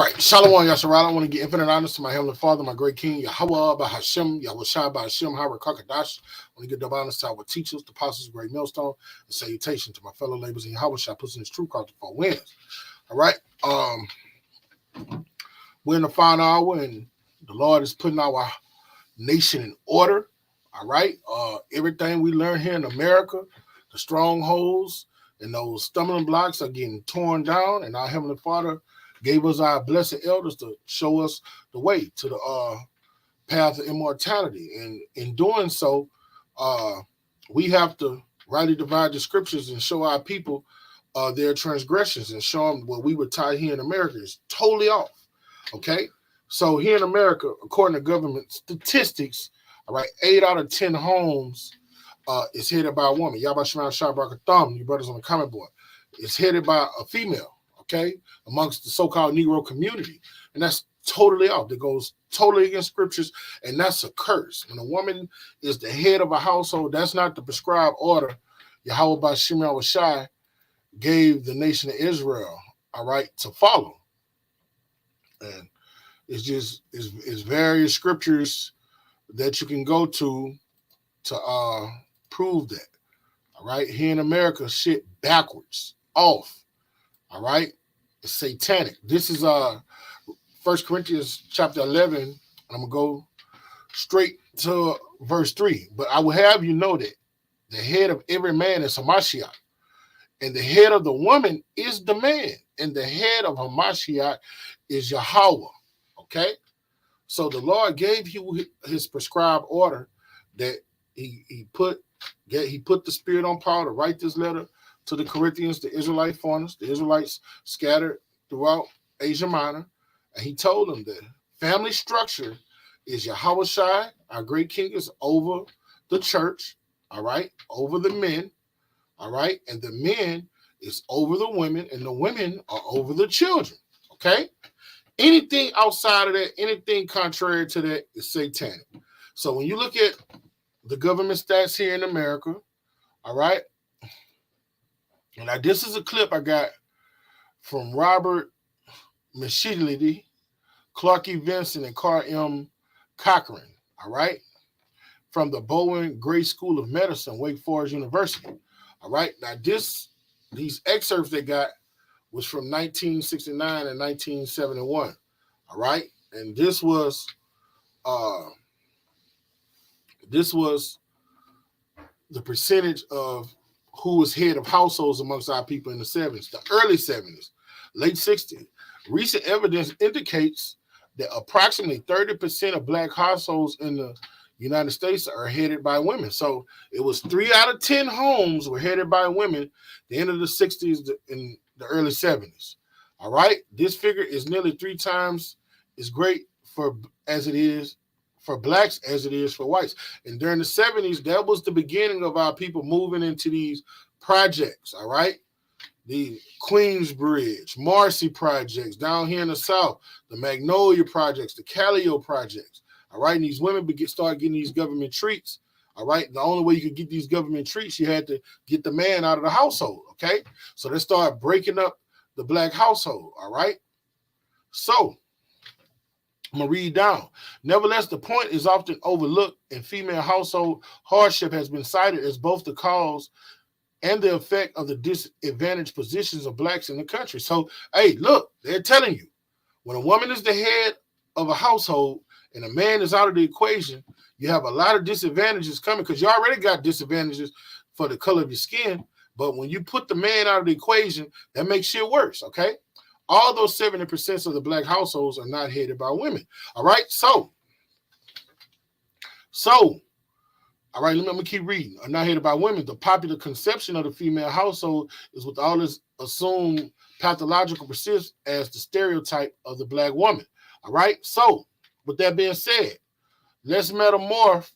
right, Shalom Yasharal. I want to give infinite honors to my Heavenly Father, my great King, Yahweh, Bahashem, Yahushua, Bahashem, Hara Kakadash. I want to give double honors to our teachers, the apostles, great millstone, and salutation to my fellow laborers in Yahushua, puts in his true cause to four winds. All right, we're in the final hour, and the Lord is putting our nation in order. All right, everything we learn here in America, the strongholds and those stumbling blocks are getting torn down, and our Heavenly Father gave us our blessed elders to show us the way to the path of immortality. And in doing so, we have to rightly divide the scriptures and show our people their transgressions and show them what we were taught here in America is totally off. Okay? So here in America, according to government statistics, all right, 8 out of 10 homes is headed by a woman. Yabba Shema Shabrak Thumb, you brothers on the comment board, is headed by a female. Okay, amongst the so-called Negro community, and that's totally off. That goes totally against scriptures, and that's a curse. When a woman is the head of a household, that's not the prescribed order Yahweh by Shimon Washai gave the nation of Israel, all right, to follow. And it's various scriptures that you can go to prove that. All right, here in America, shit backwards, off. All right, it's satanic. This is 1 Corinthians chapter 11, and I'm gonna go straight to verse 3. But I will have you know that the head of every man is Hamashiach, and the head of the woman is the man, and the head of Hamashiach is Yahweh. Okay, so the Lord gave you his prescribed order that he put the Spirit on Paul to write this letter to the Corinthians, the Israelite foreigners, the Israelites scattered throughout Asia Minor. And he told them that family structure is Yahweh Shai, our great king, is over the church, all right, over the men, all right, and the men is over the women, and the women are over the children, okay? Anything outside of that, anything contrary to that is satanic. So when you look at the government stats here in America, all right, and now this is a clip I got from Robert Meshidlity, Clark E. Vincent, and Carl M. Cochran, all right, from the Bowen Gray School of Medicine, Wake Forest University. All right, now these excerpts they got was from 1969 and 1971. All right, and this was the percentage of who was head of households amongst our people in the 70s, the early 70s, late 60s. Recent evidence indicates that approximately 30% of black households in the United States are headed by women. So it was 3 out of 10 homes were headed by women at the end of the 60s and the early 70s. All right, this figure is nearly 3 times as great as it is for blacks as it is for whites. And during the 70s, that was the beginning of our people moving into these projects, all right? The Queensbridge, Marcy projects down here in the South, the Magnolia projects, the Callio projects, all right? And these women start getting these government treats, all right? The only way you could get these government treats, you had to get the man out of the household, okay? So they start breaking up the black household, all right? So I'm going to read down. Nevertheless, the point is often overlooked, and female household hardship has been cited as both the cause and the effect of the disadvantaged positions of blacks in the country. So, hey, look, they're telling you, when a woman is the head of a household and a man is out of the equation, you have a lot of disadvantages coming because you already got disadvantages for the color of your skin. But when you put the man out of the equation, that makes shit worse, okay? All those 70% of the black households are not headed by women. All right, so, all right, let me keep reading. Are not headed by women. The popular conception of the female household is with all this assumed pathological persist as the stereotype of the black woman. All right, so with that being said, let's metamorph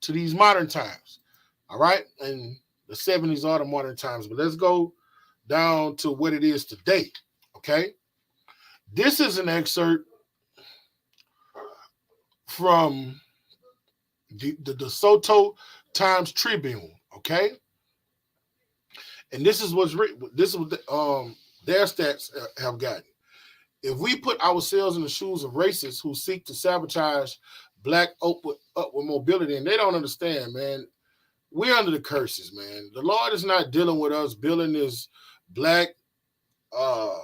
to these modern times. All right, and the 70s are the modern times, but let's go down to what it is today. Okay, this is an excerpt from the DeSoto Times Tribune, okay? And this is what's written. This is what their stats have gotten. If we put ourselves in the shoes of racists who seek to sabotage black upward mobility, and they don't understand, man, we're under the curses, man. The Lord is not dealing with us building this black uh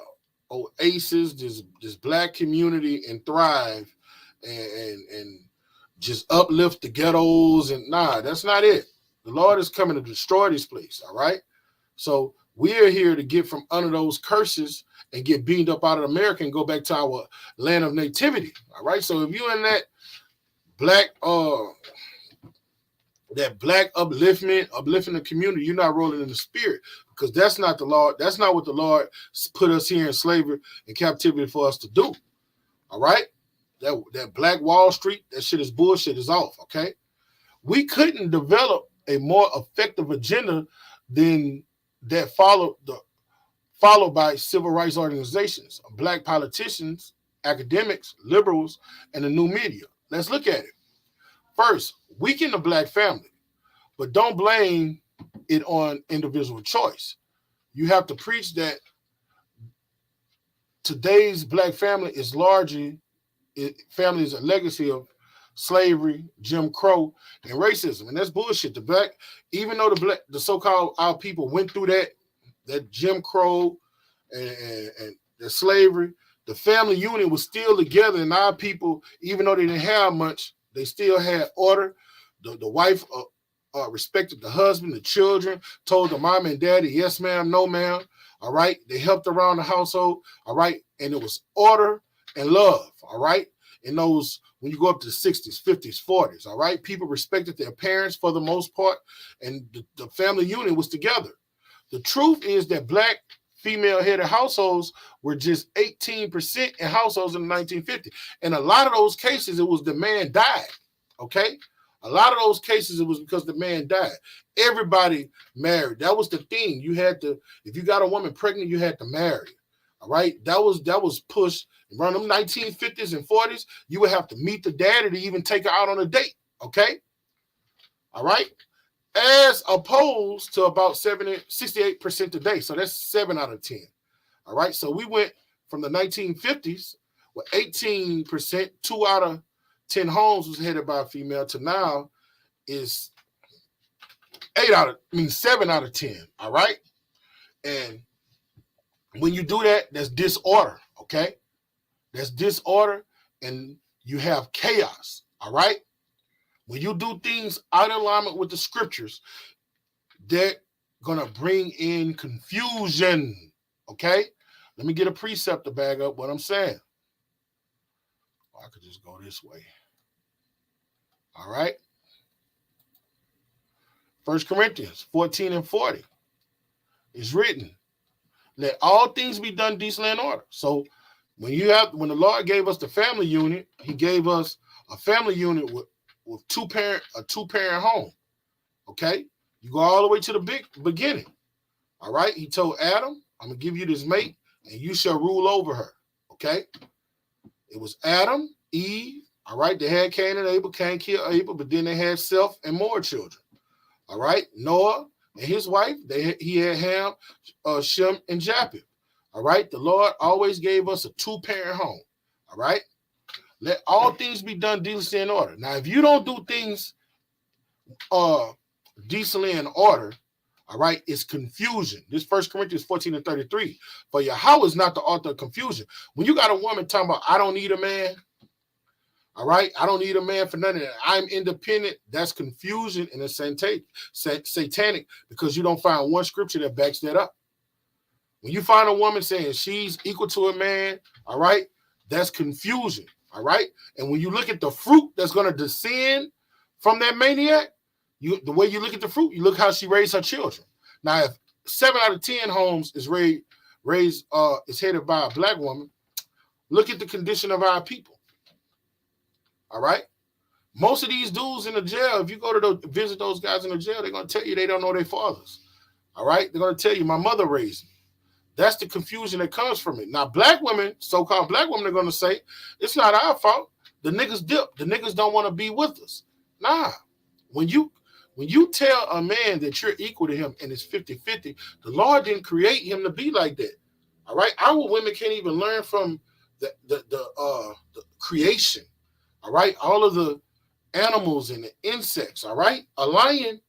oasis, this black community and thrive and just uplift the ghettos and that's not it. The Lord is coming to destroy this place, all right? So we're here to get from under those curses and get beamed up out of America and go back to our land of nativity. All right. So if you're in that black uplifting the community, you're not rolling in the spirit, because that's not the Lord. That's not what the Lord put us here in slavery and captivity for us to do. All right. That Black Wall Street, that shit is bullshit, is off. Okay. We couldn't develop a more effective agenda than that followed by civil rights organizations, black politicians, academics, liberals, and the new media. Let's look at it. First, weaken the black family, but don't blame it on individual choice. You have to preach that today's black family is largely, family is a legacy of slavery, Jim Crow, and racism. And that's bullshit. The black, even though the so-called our people went through that Jim Crow and the slavery, the family unit was still together, and our people, even though they didn't have much, they still had order. The wife respected the husband, the children, told the mom and daddy, yes, ma'am, no, ma'am. All right. They helped around the household. All right. And it was order and love. All right. In those, when you go up to the 60s, 50s, 40s, all right, people respected their parents for the most part, and the family unit was together. The truth is that black female-headed households were just 18% in households in the 1950s. And a lot of those cases, it was the man died, okay? A lot of those cases, it was because the man died. Everybody married. That was the thing. You had to, if you got a woman pregnant, you had to marry. All right? That was pushed around them 1950s and 40s. You would have to meet the daddy to even take her out on a date, okay? All right? As opposed to about 68% today. So that's 7 out of 10. All right. So we went from the 1950s with 18%, 2 out of 10 homes was headed by a female, to now is 7 out of 10. All right. And when you do that, that's disorder. Okay. That's disorder, and you have chaos. All right. When you do things out of alignment with the scriptures, they're going to bring in confusion, okay? Let me get a precept to bag up what I'm saying. I could just go this way. All right? 1 Corinthians 14 and 40 is written, let all things be done decently in order. So when the Lord gave us the family unit, he gave us a family unit with a two-parent home, okay? You go all the way to the beginning, all right? He told Adam, I'm going to give you this mate, and you shall rule over her, okay? It was Adam, Eve, all right? They had Cain and Abel. Cain killed Abel, but then they had Seth and more children, all right? Noah and his wife, he had Ham, Shem, and Japheth, all right? The Lord always gave us a two-parent home, all right? Let all things be done decently in order. Now, if you don't do things decently in order, all right, it's confusion. This 1 Corinthians 14 and 33. For Yahweh is not the author of confusion. When you got a woman talking about, I don't need a man, all right, I don't need a man for nothing, I'm independent, that's confusion, and it's satanic, because you don't find one scripture that backs that up. When you find a woman saying she's equal to a man, all right, that's confusion. All right. And when you look at the fruit that's going to descend from that maniac, the way you look at the fruit, you look how she raised her children. Now, if 7 out of 10 homes is is headed by a black woman, look at the condition of our people. All right. Most of these dudes in the jail, if you go to visit those guys in the jail, they're going to tell you they don't know their fathers. All right. They're going to tell you my mother raised me. That's the confusion that comes from it. Now, black women, so-called black women, are going to say, it's not our fault. The niggas dip. The niggas don't want to be with us. Nah. When you tell a man that you're equal to him and it's 50-50, the Lord didn't create him to be like that. All right? Our women can't even learn from the creation, all right, all of the animals and the insects, all right. A lion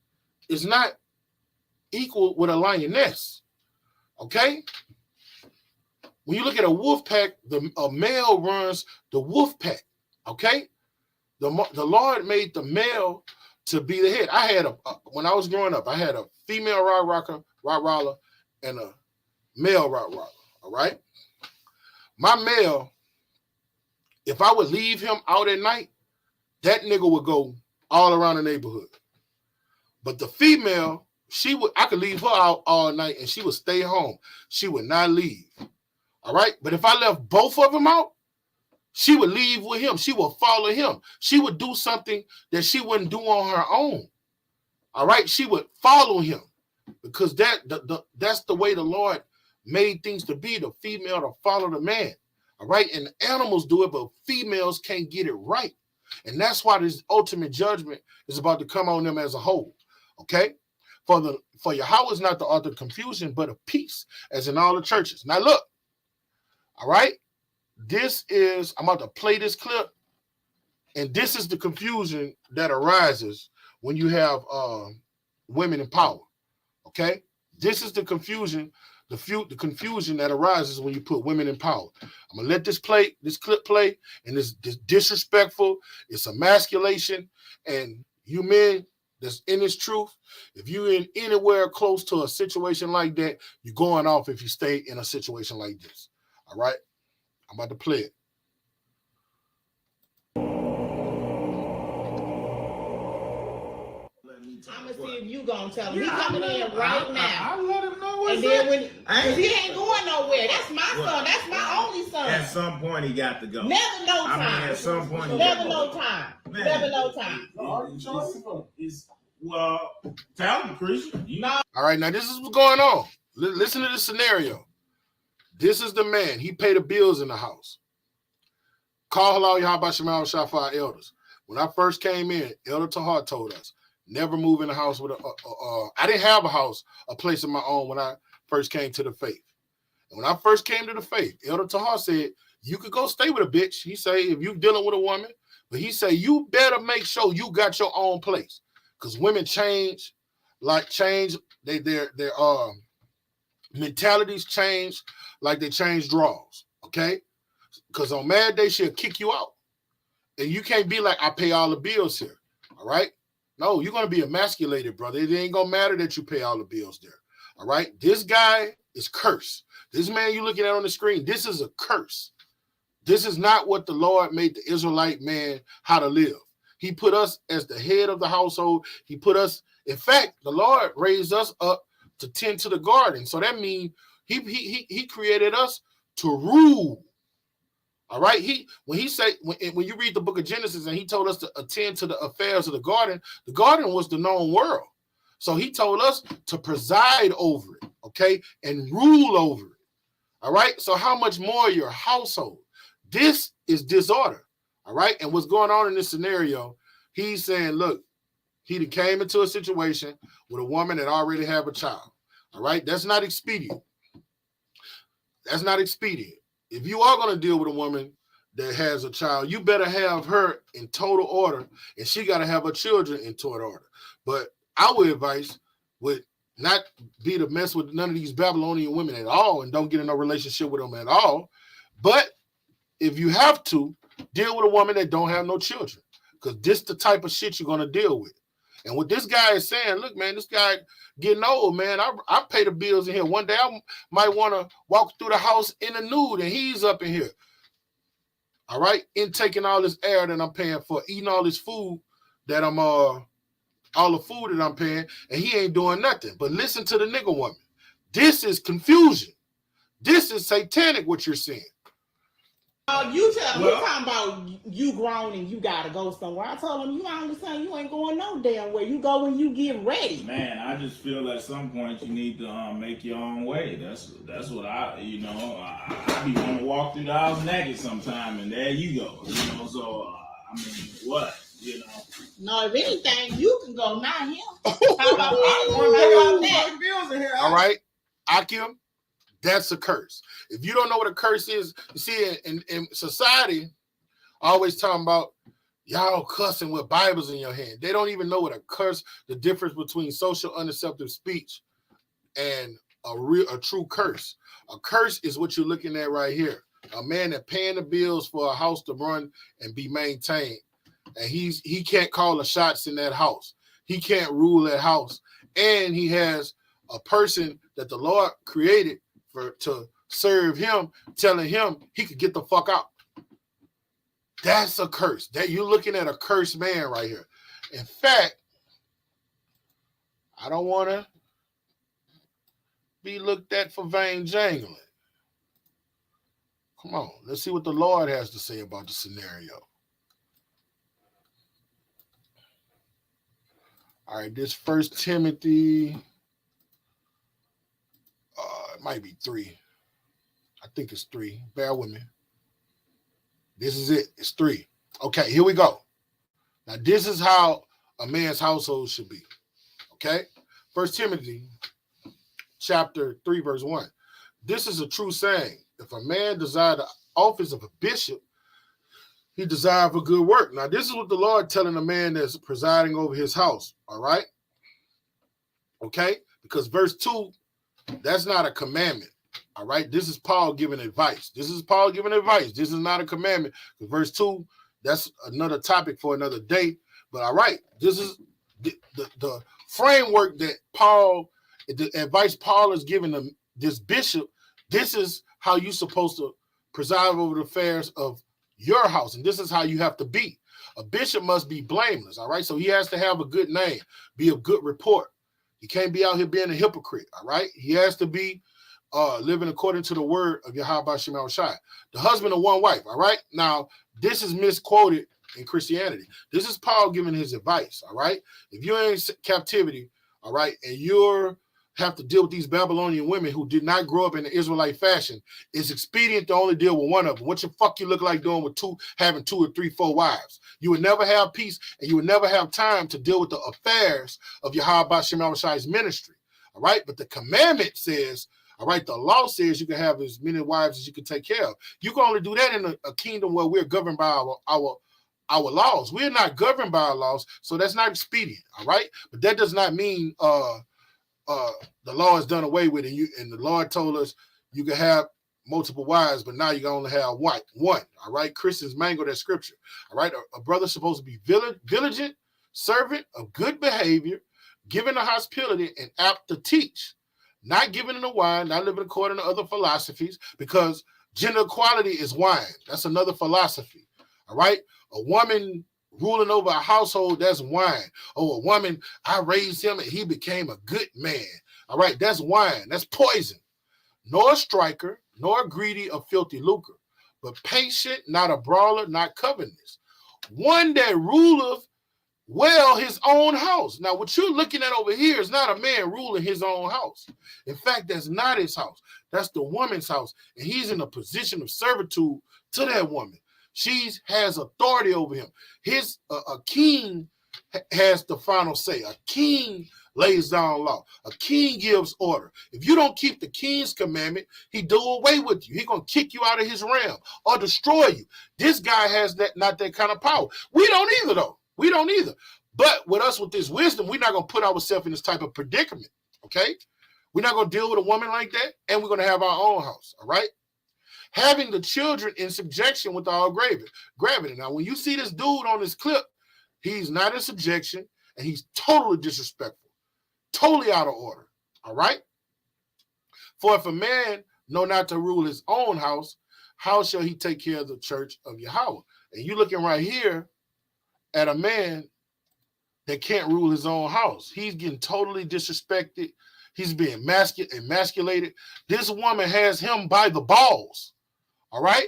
is not equal with a lioness, okay. When you look at a wolf pack, a male runs the wolf pack, okay. The Lord made the male to be the head. I had when I was growing up, I had a female Rottweiler, and a male Rottweiler, all right. My male, if I would leave him out at night, that nigga would go all around the neighborhood. But the female, I could leave her out all night and she would stay home. She would not leave. All right. But if I left both of them out, she would leave with him. She would follow him. She would do something that she wouldn't do on her own. All right. She would follow him because that's the way the Lord made things to be, the female to follow the man. All right. And the animals do it, but females can't get it right. And that's why this ultimate judgment is about to come on them as a whole. Okay. For Yahweh is not the author of confusion, but of peace, as in all the churches. Now look. All right. I'm about to play this clip. And this is the confusion that arises when you have women in power. Okay. This is the confusion. The confusion that arises when you put women in power. I'm gonna let this clip play, and it's disrespectful, it's emasculation, and you men that's in this truth, if you're in anywhere close to a situation like that, you're going off if you stay in a situation like this. All right, I'm about to play it. I'm gonna see if you gonna tell him. He's coming in right now. I let him know what's and then when he ain't going nowhere. That's my son. That's my only son. At some point he got to go. Never no time. I mean, at some point never no time. Man, never no time. Well, tell him, Christian. No. All right, now this is what's going on. Listen to this scenario. This is the man. He paid the bills in the house. Call halal Yahweh Shemal Shah for our elders. When I first came in, Elder Tahar told us, never move in a house with I didn't have a place of my own when I first came to the faith. And when I first came to the faith, Elder Tahar said, you could go stay with a bitch. He say, if you dealing with a woman, but he say, you better make sure you got your own place. Because women change, their mentalities change like they change draws, okay? Because on mad day, she'll kick you out. And you can't be like, I pay all the bills here, all right? No, you're going to be emasculated, brother. It ain't going to matter that you pay all the bills there, all right? This guy is cursed. This man you're looking at on the screen, this is a curse. This is not what the Lord made the Israelite man how to live. He put us as the head of the household. He put us, in fact, the Lord raised us up to tend to the garden. So that means he created us to rule. All right. When you read the book of Genesis and he told us to attend to the affairs of the garden was the known world. So he told us to preside over it, okay, and rule over it. All right. So how much more your household? This is disorder. All right. And what's going on in this scenario, he's saying, look, he came into a situation with a woman that already have a child. All right. That's not expedient. That's not expedient. If you are going to deal with a woman that has a child, you better have her in total order, and she got to have her children in total order. But our advice would not be to mess with none of these Babylonian women at all and don't get in a relationship with them at all. But if you have to, deal with a woman that don't have no children, because this the type of shit you're going to deal with. And what this guy is saying, look, man, this guy getting old, man. I pay the bills in here. One day I might want to walk through the house in a nude, and he's up in here. All right, intaking all this air that I'm paying for, eating all this food that I'm all the food that I'm paying, and he ain't doing nothing. But listen to the nigga woman. This is confusion. This is satanic. What you're saying. You tell him, you talking about you grown and you gotta go somewhere. I told him, you understand, you ain't going no damn way. You go when you get ready. Man, I just feel at some point you need to make your own way. That's what I be want to walk through the house naked sometime, and there you go. So I mean, what? No, if anything, you can go, not him. All right, Akim, That's a curse. If you don't know what a curse is, you see, in society, always talking about y'all cussing with Bibles in your hand. They don't even know what a curse, the difference between social unacceptable speech and a true curse. A curse is what you're looking at right here. A man that paying the bills for a house to run and be maintained, and he can't call the shots in that house. He can't rule that house, and he has a person that the Lord created to serve him, telling him he could get the fuck out. That's a curse. That you're looking at a cursed man right here. In fact, I don't want to be looked at for vain jangling. Come on, let's see what the Lord has to say about the scenario. All right, this 1 Timothy, it might be 3. I think it's 3. Bear with me. This is it. It's 3. Okay, here we go. Now, this is how a man's household should be. Okay? 1 Timothy chapter 3, verse 1. This is a true saying. If a man desire the office of a bishop, he desire for good work. Now, this is what the Lord telling a man that's presiding over his house. All right? Okay? Because verse 2, that's not a commandment. All right? This is Paul giving advice. This is not a commandment. Verse 2, that's another topic for another day. But all right, this is the framework that the advice Paul is giving this bishop. This is how you're supposed to preside over the affairs of your house. And this is how you have to be. A bishop must be blameless. All right? So he has to have a good name, be of good report. He can't be out here being a hypocrite. All right? He has to be living according to the word of Yahweh Shema Shai. The husband of one wife, all right? Now, this is misquoted in Christianity. This is Paul giving his advice, all right? If you're in captivity, all right, and you're have to deal with these Babylonian women who did not grow up in the Israelite fashion, it's expedient to only deal with one of them. What the fuck you look like doing with having 2 or 3, 4 wives? You would never have peace, and you would never have time to deal with the affairs of Yahweh Shema Shai's ministry, all right? But the commandment says, all right, the law says you can have as many wives as you can take care of. You can only do that in a kingdom where we're governed by our laws. We're not governed by our laws, so that's not expedient, all right? But that does not mean the law is done away with, and the Lord told us you can have multiple wives, but now you can only have one, all right? Christians mangle that scripture, all right? A brother's supposed to be diligent, servant of good behavior, giving the hospitality, and apt to teach. Not giving in the wine, not living according to other philosophies, because gender equality is wine. That's another philosophy, all right? A woman ruling over a household, that's wine. Oh, a woman, I raised him and he became a good man, all right? That's wine. That's poison. Nor a striker, nor greedy of filthy lucre, but patient, not a brawler, not covetous. One that ruleth well his own house. Now, what you're looking at over here is not a man ruling his own house. In fact, that's not his house. That's the woman's house. And he's in a position of servitude to that woman. She has authority over him. A king has the final say. A king lays down law. A king gives order. If you don't keep the king's commandment, he do away with you. He's going to kick you out of his realm or destroy you. This guy has not that kind of power. We don't either, though. We don't either. But with us, with this wisdom, we're not going to put ourselves in this type of predicament, okay? We're not going to deal with a woman like that, and we're going to have our own house, all right? Having the children in subjection with all gravity. Now, when you see this dude on this clip, he's not in subjection, and he's totally disrespectful, totally out of order, all right? For if a man know not to rule his own house, how shall he take care of the church of Yahweh? And you looking right here at a man that can't rule his own house. He's getting totally disrespected. He's being emasculated. This woman has him by the balls. All right?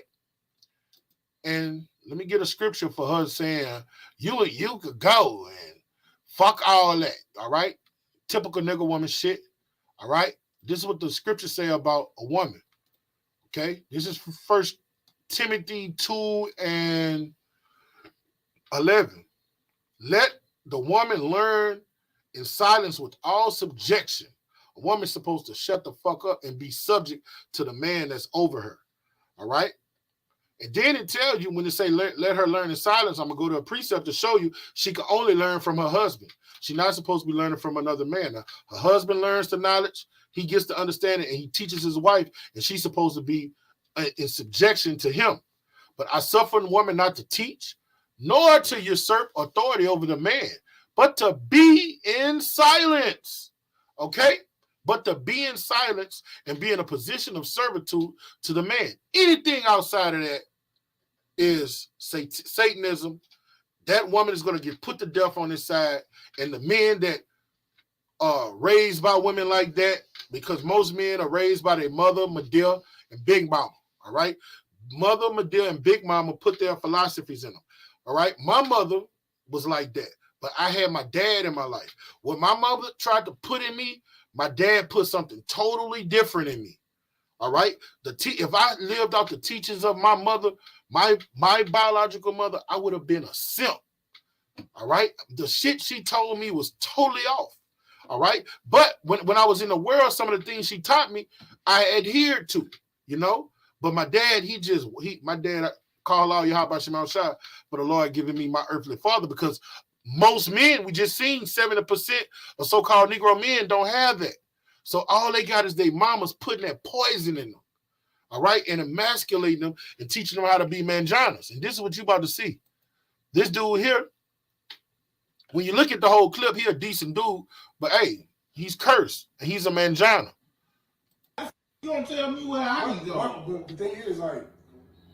And let me get a scripture for her saying, you could go and fuck all that. All right? Typical nigga woman shit. All right? This is what the scriptures say about a woman. Okay? This is 1 Timothy 2 and 11. Let the woman learn in silence with all subjection A woman's supposed to shut the fuck up and be subject to the man that's over her. All right? And then it tells you when they say let her learn in silence, I'm going to go to a precept to show you she can only learn from her husband. She's not supposed to be learning from another man. Now, her husband learns the knowledge. He gets to understand it, and he teaches his wife, and she's supposed to be in subjection to him. But I suffer a woman not to teach, nor to usurp authority over the man, but to be in silence. Okay? But to be in silence and be in a position of servitude to the man. Anything outside of that is Satanism. That woman is going to get put to death on this side. And the men that are raised by women like that, because most men are raised by their mother, Medea, and Big Mama. All right? Mother, Medea, and Big Mama put their philosophies in them. All right? My mother was like that. But I had my dad in my life. What my mother tried to put in me, my dad put something totally different in me. All right? If I lived out the teachings of my mother, my biological mother, I would have been a simp. All right? The shit she told me was totally off. All right? But when I was in the world, some of the things she taught me, I adhered to, you know? But my dad, my dad called all Yahweh Shema Shah, but the Lord giving me my earthly father, because most men, we just seen 70% of so-called Negro men don't have that. So all they got is their mamas putting that poison in them, all right, and emasculating them and teaching them how to be manjanas. And this is what you about to see. This dude here, when you look at the whole clip, he a decent dude, but hey, he's cursed and he's a manjana. You gonna tell me where I can go? The thing is, like,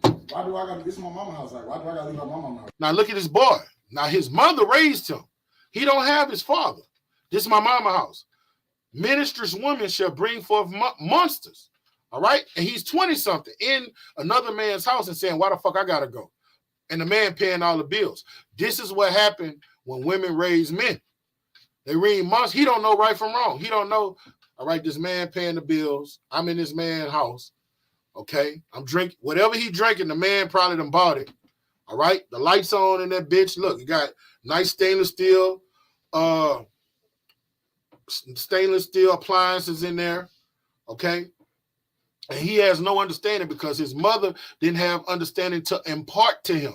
why do I gotta, this is my mama's house, like, why do I gotta leave my mama's house? Now look at this boy. Now his mother raised him. He don't have his father. This is my mama's house. Ministrous women shall bring forth monsters. All right? And he's 20-something in another man's house and saying, why the fuck I gotta go? And the man paying all the bills. This is what happened when women raise men. They read monsters. He don't know right from wrong. He don't know, all right, this man paying the bills. I'm in this man's house. Okay? I'm drinking. Whatever he drinking, the man probably done bought it. All right? The lights on in that bitch. Look, you got nice stainless steel appliances in there. Okay? And he has no understanding because his mother didn't have understanding to impart to him.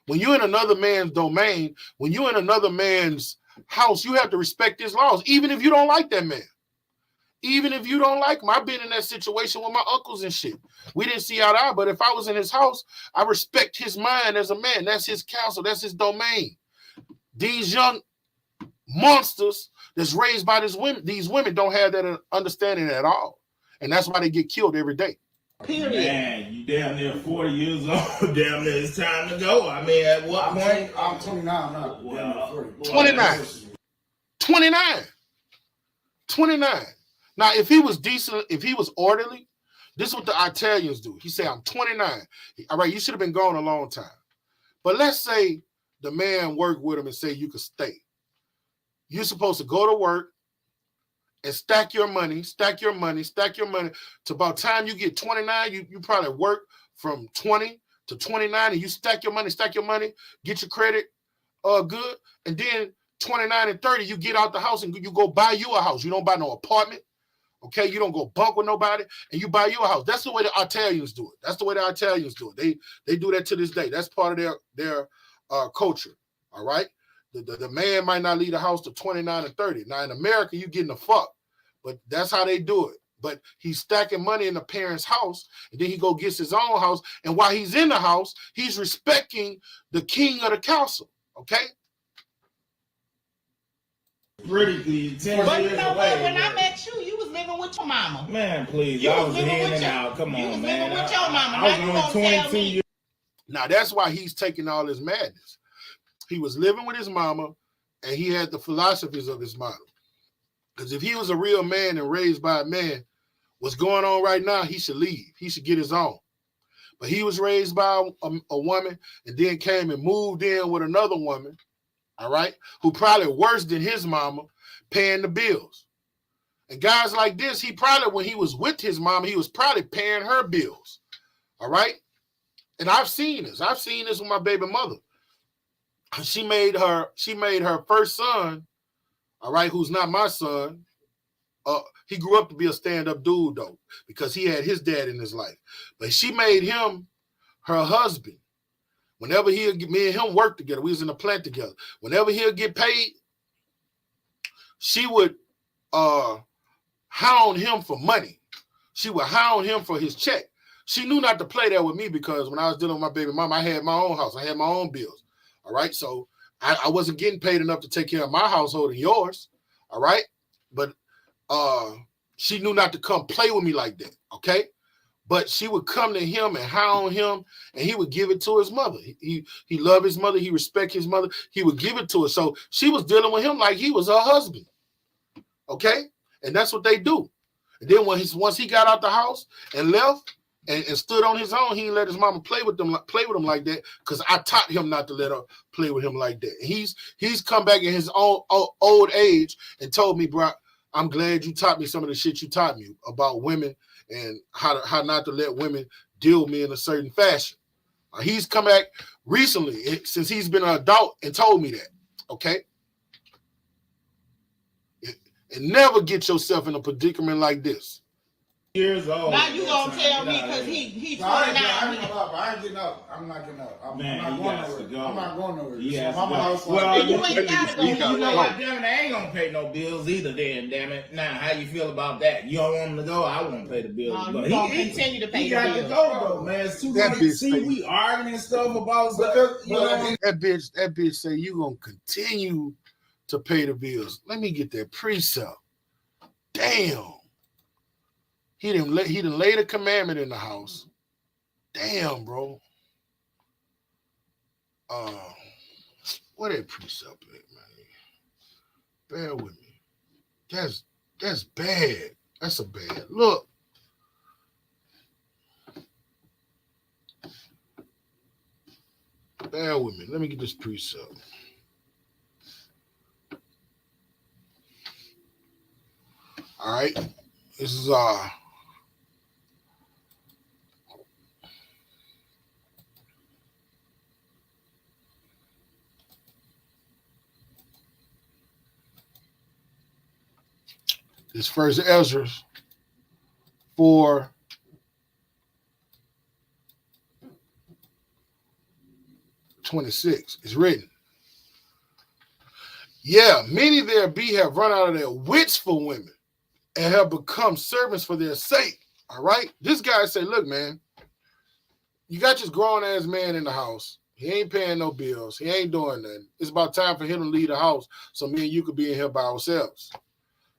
When you're in another man's domain, when you're in another man's house, you have to respect his laws, even if you don't like that man. Even if you don't like him. I've been in that situation with my uncles and shit. We didn't see eye to eye, but if I was in his house, I respect his mind as a man. That's his counsel. That's his domain. These young monsters that's raised by these women don't have that understanding at all. And that's why they get killed every day. Period. Man, you damn near 40 years old. Damn near it's time to go. I mean, at what point? I'm 29, I'm not. Well, 29. 29. Now, if he was decent, if he was orderly, this is what the Italians do. He say, I'm 29. All right, you should have been gone a long time. But let's say the man worked with him and say you could stay. You're supposed to go to work and stack your money to about time you get 29, you probably work from 20 to 29 and you stack your money, get your credit good, and then 29 and 30, you get out the house and you go buy you a house. You don't buy no apartment. Okay, you don't go bunk with nobody, and you buy you a house. That's the way the Italians do it. They do that to this day. That's part of their culture. All right, the man might not leave the house to 29 and 30. Now in America, you getting the fuck, but that's how they do it. But he's stacking money in the parents' house, and then he go gets his own house. And while he's in the house, he's respecting the king of the castle. Okay. Critically, 10 But years you know away, what? When I man. met you, you was living with your mama. Man, please. You I was was living in with and your- out. Come you on, was man. living with your mama. I Now was you only gonna tell 22 me- years. Now that's why he's taking all his madness. He was living with his mama, and he had the philosophies of his mama. Because if he was a real man and raised by a man, what's going on right now, he should leave. He should get his own. But he was raised by a woman and then came and moved in with another woman, all right, who probably worse than his mama, paying the bills. And guys like this, he probably, when he was with his mama, he was probably paying her bills, all right? And I've seen this. I've seen this with my baby mother. She made her first son, all right, who's not my son, He grew up to be a stand-up dude though, because he had his dad in his life. But she made him her husband. Whenever me and him worked together, we was in a plant together. Whenever he'll get paid, she would hound him for money. She would hound him for his check. She knew not to play that with me because when I was dealing with my baby mama, I had my own house. I had my own bills. All right. So I wasn't getting paid enough to take care of my household and yours. All right. But she knew not to come play with me like that. Okay. But she would come to him and hound him, and he would give it to his mother. He loved his mother. He respect his mother. He would give it to her. So she was dealing with him like he was her husband. Okay. And that's what they do. And then once he got out the house and left and stood on his own, he didn't let his mama play with him like that, because I taught him not to let her play with him like that. He's come back in his own old age and told me, bro, I'm glad you taught me some of the shit you taught me about women and how not to let women deal with me in a certain fashion. He's come back recently since he's been an adult and told me that. Okay. And never get yourself in a predicament like this. Years old. Now you gonna tell me because he 29. I ain't getting up. I'm not getting up. I'm not going nowhere. I'm not going nowhere. Yes, so house, well, you ain't gotta go. You know what? Damn it, I ain't gonna pay no bills either. Then, damn it. Now, how you feel about that? You don't want him to go? I won't pay the bills. No, you gonna continue to pay the bills. He got to go though, man. It's too much. See, we arguing and stuff about stuff. That bitch say you gonna continue to pay the bills. Let me get that precept. Damn. He didn't lay the commandment in the house. Damn, bro. What that precept at, man? Bear with me. That's bad. That's a bad look. Bear with me. Let me get this precept. All right. This is this first Ezra 4:26 is written. Yeah, many there be have run out of their wits for women and have become servants for their sake. All right. This guy said, look, man, you got this grown ass man in the house. He ain't paying no bills. He ain't doing nothing. It's about time for him to leave the house so me and you could be in here by ourselves.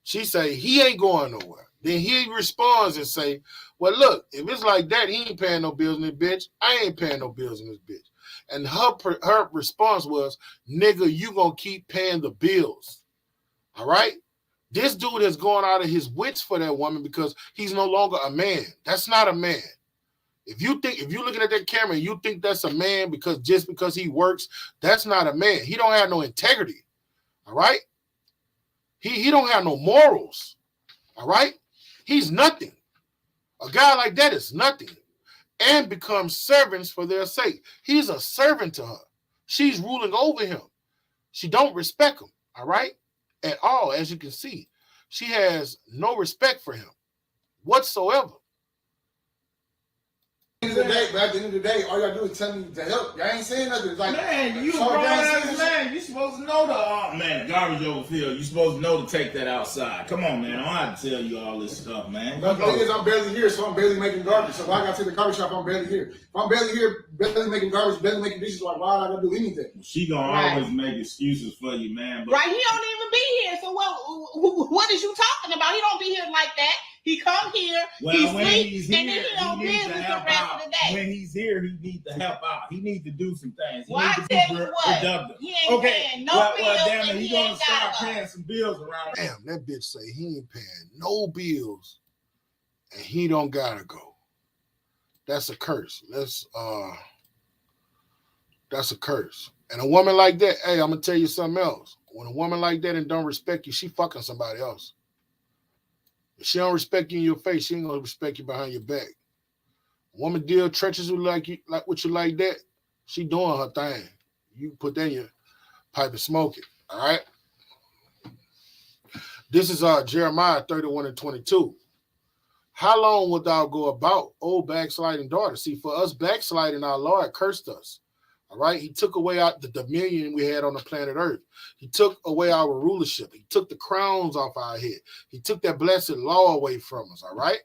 She say, he ain't going nowhere. Then he responds and say, well, look, if it's like that, he ain't paying no bills in this bitch. I ain't paying no bills in this bitch. And her response was, nigga, you gonna keep paying the bills. All right? This dude has gone out of his wits for that woman because he's no longer a man. That's not a man. If you're looking at that camera and you think that's a man just because he works, that's not a man. He don't have no integrity. All right? He don't have no morals. All right? He's nothing. A guy like that is nothing. And becomes servants for their sake. He's a servant to her. She's ruling over him. She don't respect him. All right? At all, as you can see. She has no respect for him whatsoever. At the end of the day, all y'all do is tell me to help. Y'all ain't saying nothing. It's like, man, you grown ass man. You supposed to know man, garbage overfill. You supposed to know to take that outside. Come on, man. I don't have to tell you all this stuff, man. But the thing is, I'm barely here, so I'm barely making garbage. So why I got to the garbage shop? I'm barely here. If I'm barely here, barely making garbage, barely making dishes, like why I gotta do anything? She gonna always make excuses for you, man. But right? He don't even be here. So what is you talking about? He don't be here like that. He come here, he sleeps, and then he don't business the rest of the day. When he's here, he needs to help out. He needs to do some things. He well, needs I to tell be you what, productive. he ain't paying no bills, damn it, and he ain't gonna start got paying some bills around. Damn, that bitch say he ain't paying no bills, and he don't gotta go. That's a curse. That's a curse. And a woman like that, hey, I'm gonna tell you something else. When a woman like that and don't respect you, she fucking somebody else. If she don't respect you in your face, she ain't gonna respect you behind your back. A woman deal treacherous with you like that, she doing her thing. You put that in your pipe and smoke it. All right. This is Jeremiah 31 and 22. How long wilt thou go about, O backsliding daughter? See, for us backsliding, our Lord cursed us. All right. He took away the dominion we had on the planet Earth. He took away our rulership. He took the crowns off our head. He took that blessed law away from us. All right.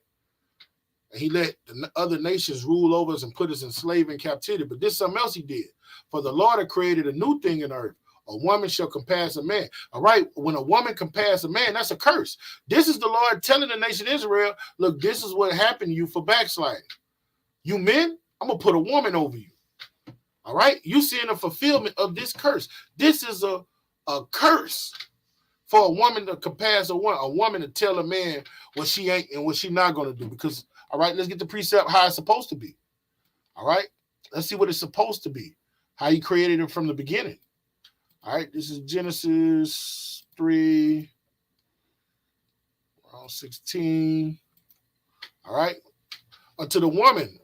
And he let the other nations rule over us and put us in slave and captivity. But this is something else he did. For the Lord had created a new thing in earth. A woman shall compass a man. All right. When a woman compass a man, that's a curse. This is the Lord telling the nation Israel, look, this is what happened to you for backsliding. You men, I'm going to put a woman over you. All right. You seeing the fulfillment of this curse. This is a curse for a woman to compass a woman to tell a man what she ain't and what she not going to do. Because, all right, let's get the precept how it's supposed to be. All right. Let's see what it's supposed to be. How he created it from the beginning. All right, this is Genesis 3, 16. All right. Unto the woman,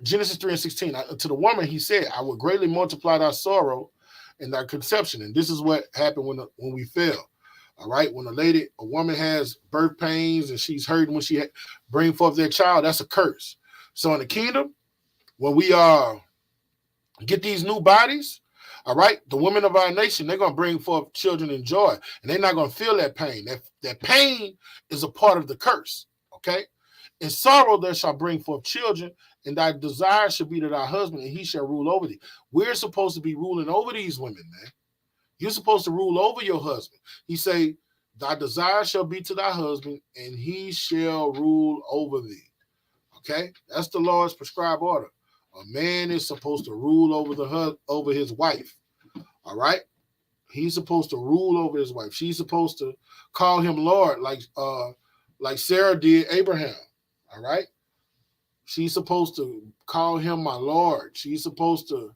Genesis 3 and 16. To the woman, he said, I will greatly multiply thy sorrow and thy conception. And this is what happened when we fell. All right. When a woman has birth pains and she's hurting when she bring forth their child, that's a curse. So in the kingdom, when we get these new bodies, all right, the women of our nation, they're going to bring forth children in joy, and they're not going to feel that pain. That pain is a part of the curse, okay? In sorrow there shall bring forth children, and thy desire shall be to thy husband, and he shall rule over thee. We're supposed to be ruling over these women, man. You're supposed to rule over your husband. He say, thy desire shall be to thy husband, and he shall rule over thee, okay? That's the Lord's prescribed order. A man is supposed to rule over his wife. All right. He's supposed to rule over his wife. She's supposed to call him Lord, like Sarah did Abraham. All right. She's supposed to call him my Lord. She's supposed to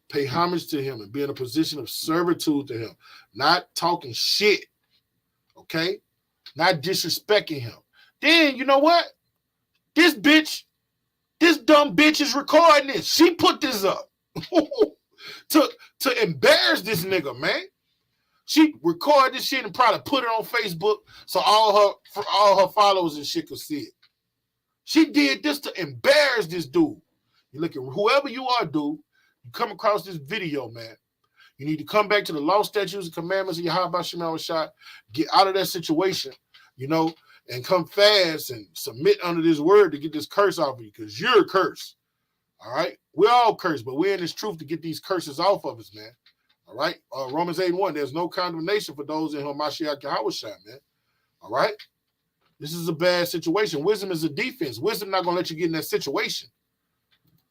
pay homage to him and be in a position of servitude to him, not talking shit. Okay. Not disrespecting him. Then you know what? This dumb bitch is recording this. She put this up to embarrass this nigga, man. She recorded this shit and probably put it on Facebook so all her followers and shit could see it. She did this to embarrass this dude. You look at whoever you are, dude. You come across this video, man. You need to come back to the law, statutes, and commandments of Yahweh Shemel Shah. Get out of that situation, you know, and come fast and submit under this word to get this curse off of you, because you're a curse. All right? We're all cursed, but we're in this truth to get these curses off of us, man. All right? Romans 8:1, there's no condemnation for those in whom Mashiach Yahweh Shah, man. All right? This is a bad situation. Wisdom is a defense. Wisdom not going to let you get in that situation.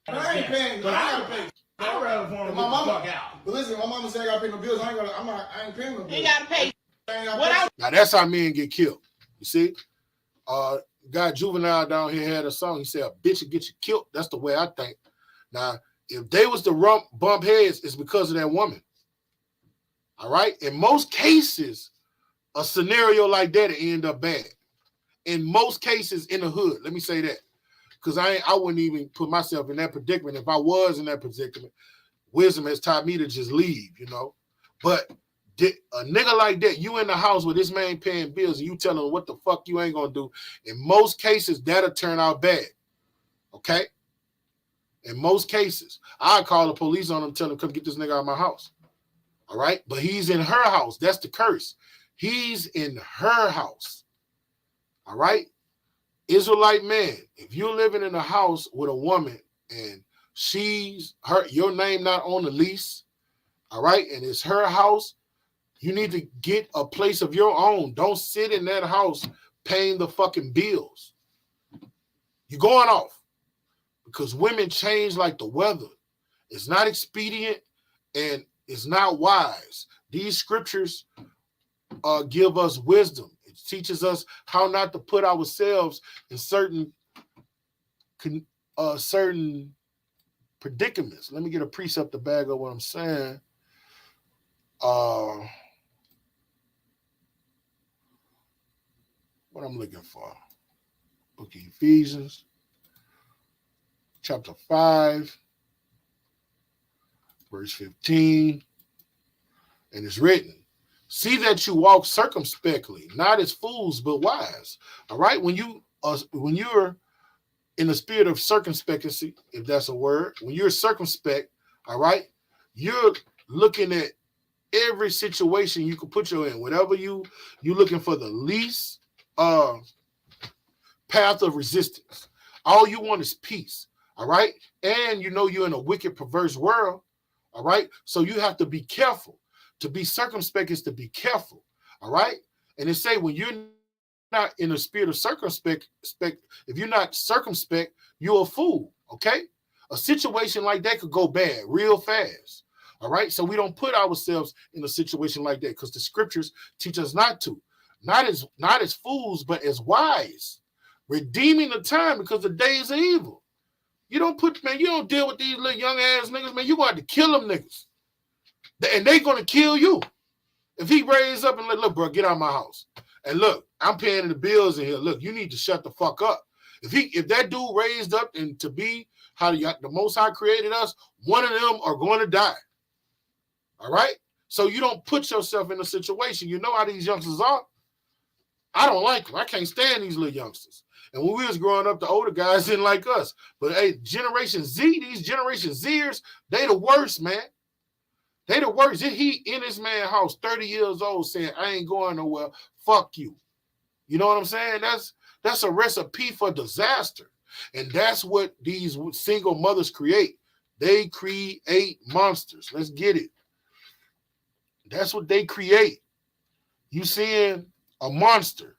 I ain't paying. But I gotta pay. I'd rather for him to get the fuck out. But listen, my mama said I gotta pay no bills. I ain't paying no bills. You gotta pay. Now that's how men get killed. You see? Guy Juvenile down here had a song. He said, a bitch will get you killed. That's the way I think. Now, if they was to bump heads, it's because of that woman. All right? In most cases, a scenario like that will end up bad. In most cases in the hood. Let me say that. Because I wouldn't even put myself in that predicament. If I was in that predicament, wisdom has taught me to just leave, you know. But a nigga like that, you in the house with this man paying bills and you tell him what the fuck you ain't gonna do. In most cases, that'll turn out bad. Okay? In most cases, I call the police on him, tell him, come get this nigga out of my house. All right? But he's in her house. That's the curse. He's in her house. All right? Israelite man, if you're living in a house with a woman and your name not on the lease, all right, and it's her house, you need to get a place of your own. Don't sit in that house paying the fucking bills. You're going off because women change like the weather. It's not expedient and it's not wise. These scriptures give us wisdom. It teaches us how not to put ourselves in certain predicaments. Let me get a precept to bag up what I'm saying. What I'm looking for. Book of Ephesians, chapter 5, verse 15. And it's written, See that you walk circumspectly, not as fools, but wise. All right. When you're in the spirit of circumspectancy, if that's a word, when you're circumspect, all right, you're looking at every situation you can put you in. Whatever you're looking for the least path of resistance. All you want is peace. All right. And you know you're in a wicked, perverse world. All right. So you have to be careful. To be circumspect is to be careful. All right. And they say when you're not in the spirit of circumspect, if you're not circumspect, you're a fool. Okay. A situation like that could go bad real fast. All right. So we don't put ourselves in a situation like that because the scriptures teach us not to. Not as fools, but as wise. Redeeming the time because the days are evil. You don't deal with these little young ass niggas, man. You're going to have to kill them niggas. And they're going to kill you. If he raised up and look, bro, get out of my house. And look, I'm paying the bills in here. Look, you need to shut the fuck up. If that dude raised up and to be how the Most High created us, one of them are going to die. All right? So you don't put yourself in a situation. You know how these youngsters are. I don't like them. I can't stand these little youngsters. And when we was growing up, the older guys didn't like us. But hey, Generation Z, these Generation Zers, they the worst, man. They the worst. He in his man house, 30 years old, saying, I ain't going nowhere. Fuck you. You know what I'm saying? That's a recipe for disaster. And that's what these single mothers create. They create monsters. Let's get it. That's what they create. You seeing a monster.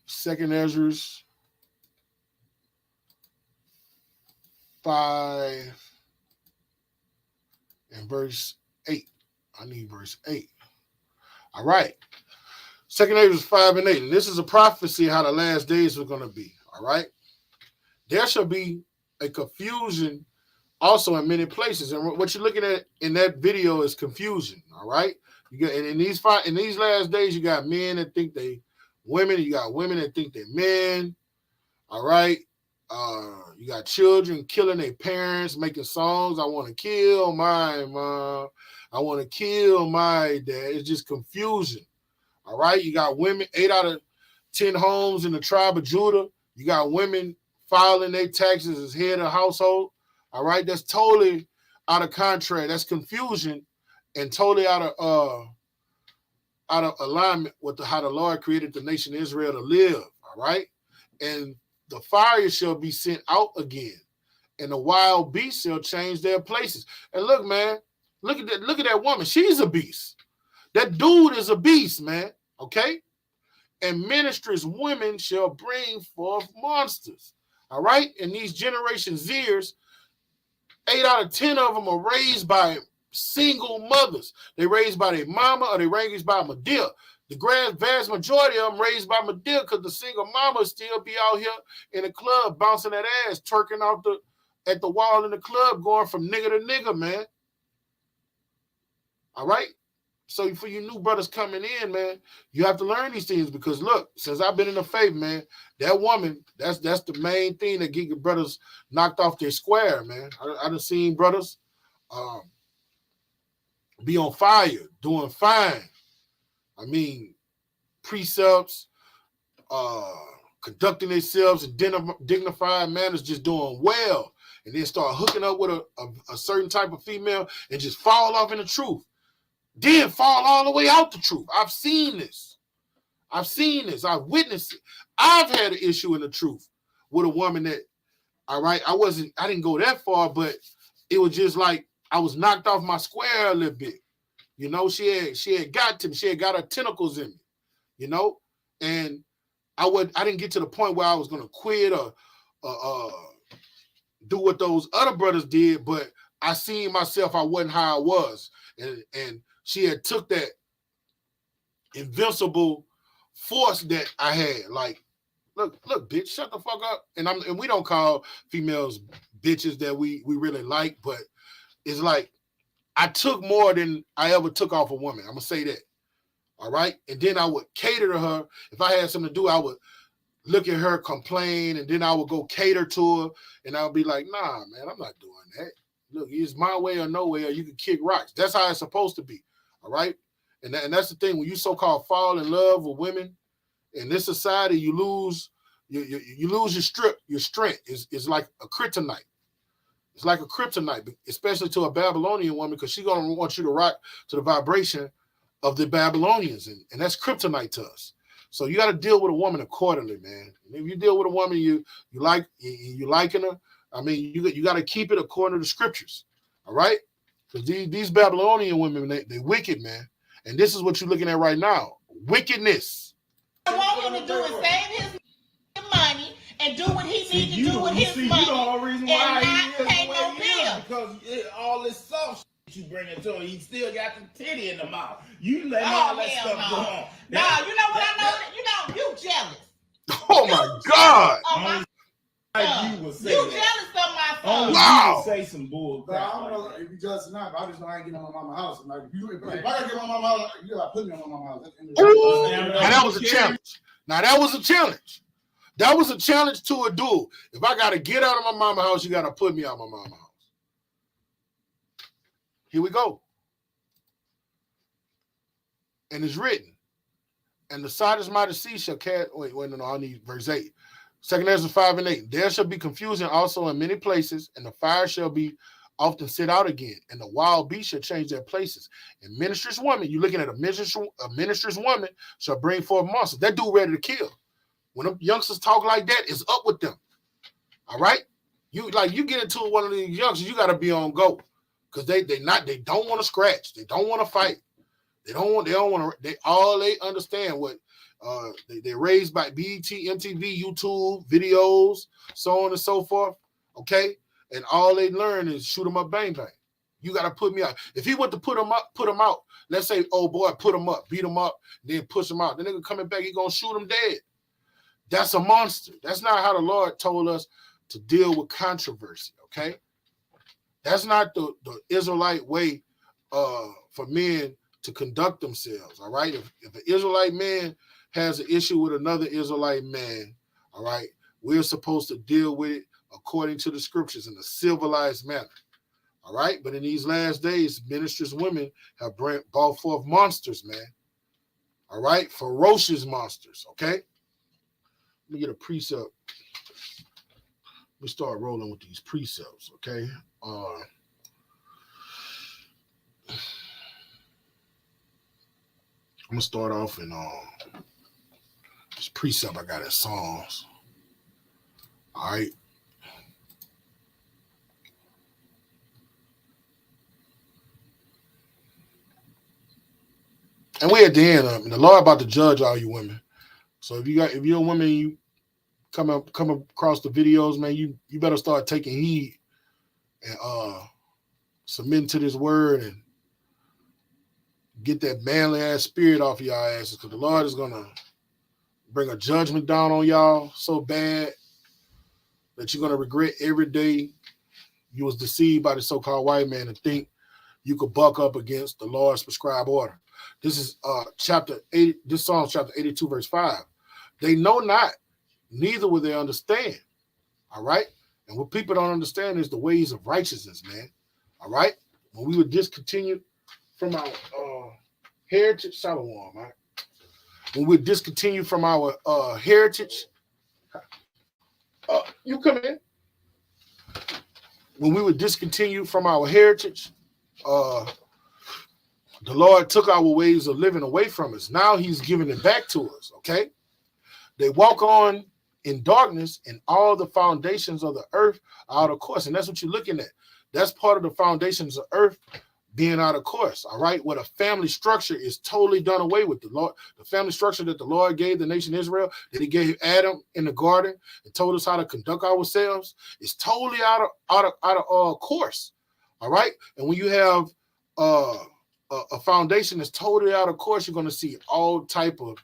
Second Ezra 5 and verse 8. I need verse 8. All right. Second Ezra 5 and 8. And this is a prophecy how the last days are going to be. All right. There shall be a confusion also in many places. And what you're looking at in that video is confusion. All right. You got, and in these last days, you got men that think they women. You got women that think they're men. All right. You got children killing their parents, making songs. I want to kill my mom. I want to kill my dad. It's just confusion. All right. You got women, 8 out of 10 homes in the tribe of Judah. You got women filing their taxes as head of household. All right. That's totally out of contract. That's confusion and totally out of alignment with how the Lord created the nation of Israel to live. All right. And the fire shall be sent out again, and the wild beasts shall change their places. And look, man, look at that woman. She's a beast. That dude is a beast, man. Okay? And ministers, women shall bring forth monsters. All right? And these Generation Zers, 8 out of 10 of them are raised by single mothers. They raised by their mama or they raised by Medea. The vast majority of them raised by Medea because the single mama still be out here in the club bouncing that ass, twerking out at the wall in the club, going from nigga to nigga, man. All right? So for you new brothers coming in, man, you have to learn these things because look, since I've been in the faith, man, that woman, that's the main thing that get your brothers knocked off their square, man. I done seen brothers be on fire, doing fine. I mean, precepts, conducting themselves in dignified manners, just doing well, and then start hooking up with a certain type of female and just fall off in the truth. Then fall all the way out the truth. I've seen this. I've witnessed it. I've had an issue in the truth with a woman that, all right, I didn't go that far, but it was just like I was knocked off my square a little bit. You know, she had got to me. She had got her tentacles in me, you know, and I didn't get to the point where I was going to quit or do what those other brothers did, but I seen myself, I wasn't how I was. And she had took that invincible force that I had. Like, look, bitch, shut the fuck up. And we don't call females bitches that we really like, but it's like, I took more than I ever took off a woman. I'm going to say that. All right. And then I would cater to her. If I had something to do, I would look at her, complain, and then I would go cater to her. And I would be like, nah, man, I'm not doing that. Look, it's my way or no way, or you can kick rocks. That's how it's supposed to be. All right. And that's the thing. When you so-called fall in love with women in this society, you lose your strength. It's like a kryptonite. It's like a kryptonite, especially to a Babylonian woman, because she's gonna want you to rock to the vibration of the Babylonians, and that's kryptonite to us. So you got to deal with a woman accordingly, man. And if you deal with a woman you liking her, I mean, you got to keep it according to the scriptures, all right? Because these Babylonian women, they wicked, man. And this is what you're looking at right now, wickedness. What I want him to do is save his money and do what he needs to do with his money. You the whole reason why and he not pay no is bills. because all this soft shit you bring it to him, he still got the titty in the mouth. You let Oh, all that hell stuff no. go on. Nah, you know what I know? You jealous. Oh my God! You would say You that. jealous of my son. Only Wow. you would say some bull But I crap. don't know if you jealous or not, but I just know I ain't getting on my mama's house. Like, if I gotta get on my mama's house, you gotta put me on my mama's house. That's the end of the day. Ooh, now that was a challenge. Now that was a challenge. That was a challenge to a dude. If I got to get out of my mama's house, you got to put me out of my mama's house. Here we go. And it's written. And the side mighty sea shall cast. Wait, no, I need verse 8. 2 Ezra 5 and 8. There shall be confusion also in many places, and the fire shall be often set out again, and the wild beasts shall change their places. And ministrous woman, you're looking at a ministrous woman shall bring forth monsters. That dude ready to kill. When them youngsters talk like that, it's up with them. All right? You get into one of these youngsters, you got to be on go. Because they don't want to scratch. They don't want to fight. They understand what they're raised by BET, MTV, YouTube, videos, so on and so forth. Okay? And all they learn is shoot them up, bang, bang. You got to put me out. If he went to put him out, let's say, oh boy, put him up, beat him up, then push him out. The nigga coming back, he going to shoot him dead. That's a monster. That's not how the Lord told us to deal with controversy, okay? That's not the Israelite way for men to conduct themselves, all right? If an Israelite man has an issue with another Israelite man, all right, we're supposed to deal with it according to the scriptures in a civilized manner, all right? But in these last days, ministers women have brought forth monsters, man, all right? Ferocious monsters, okay? Let me get a precept. We start rolling with these precepts, okay? I'm gonna start off in this precept I got in Psalms. All right. And we at the end of it. The Lord about to judge all you women. So if you're a woman, you come across the videos, man, you better start taking heed and submitting to this word and get that manly ass spirit off of y'all asses, because the Lord is gonna bring a judgment down on y'all so bad that you're gonna regret every day you was deceived by the so-called white man and think you could buck up against the Lord's prescribed order. This is chapter 8. This Psalm chapter 82, verse 5. They know not, neither will they understand. All right? And what people don't understand is the ways of righteousness, man. All right? When we were discontinued from our heritage, Shalom, right? When we discontinued from our heritage, you come in. When we were discontinued from our heritage, the Lord took our ways of living away from us. Now he's giving it back to us, okay? They walk on in darkness, and all the foundations of the earth are out of course. And that's what you're looking at. That's part of the foundations of earth being out of course, all right? Where the family structure is totally done away with. The family structure that the Lord gave the nation Israel, that he gave Adam in the garden and told us how to conduct ourselves, is totally out of course, all right? And when you have a foundation that's totally out of course, you're going to see all type of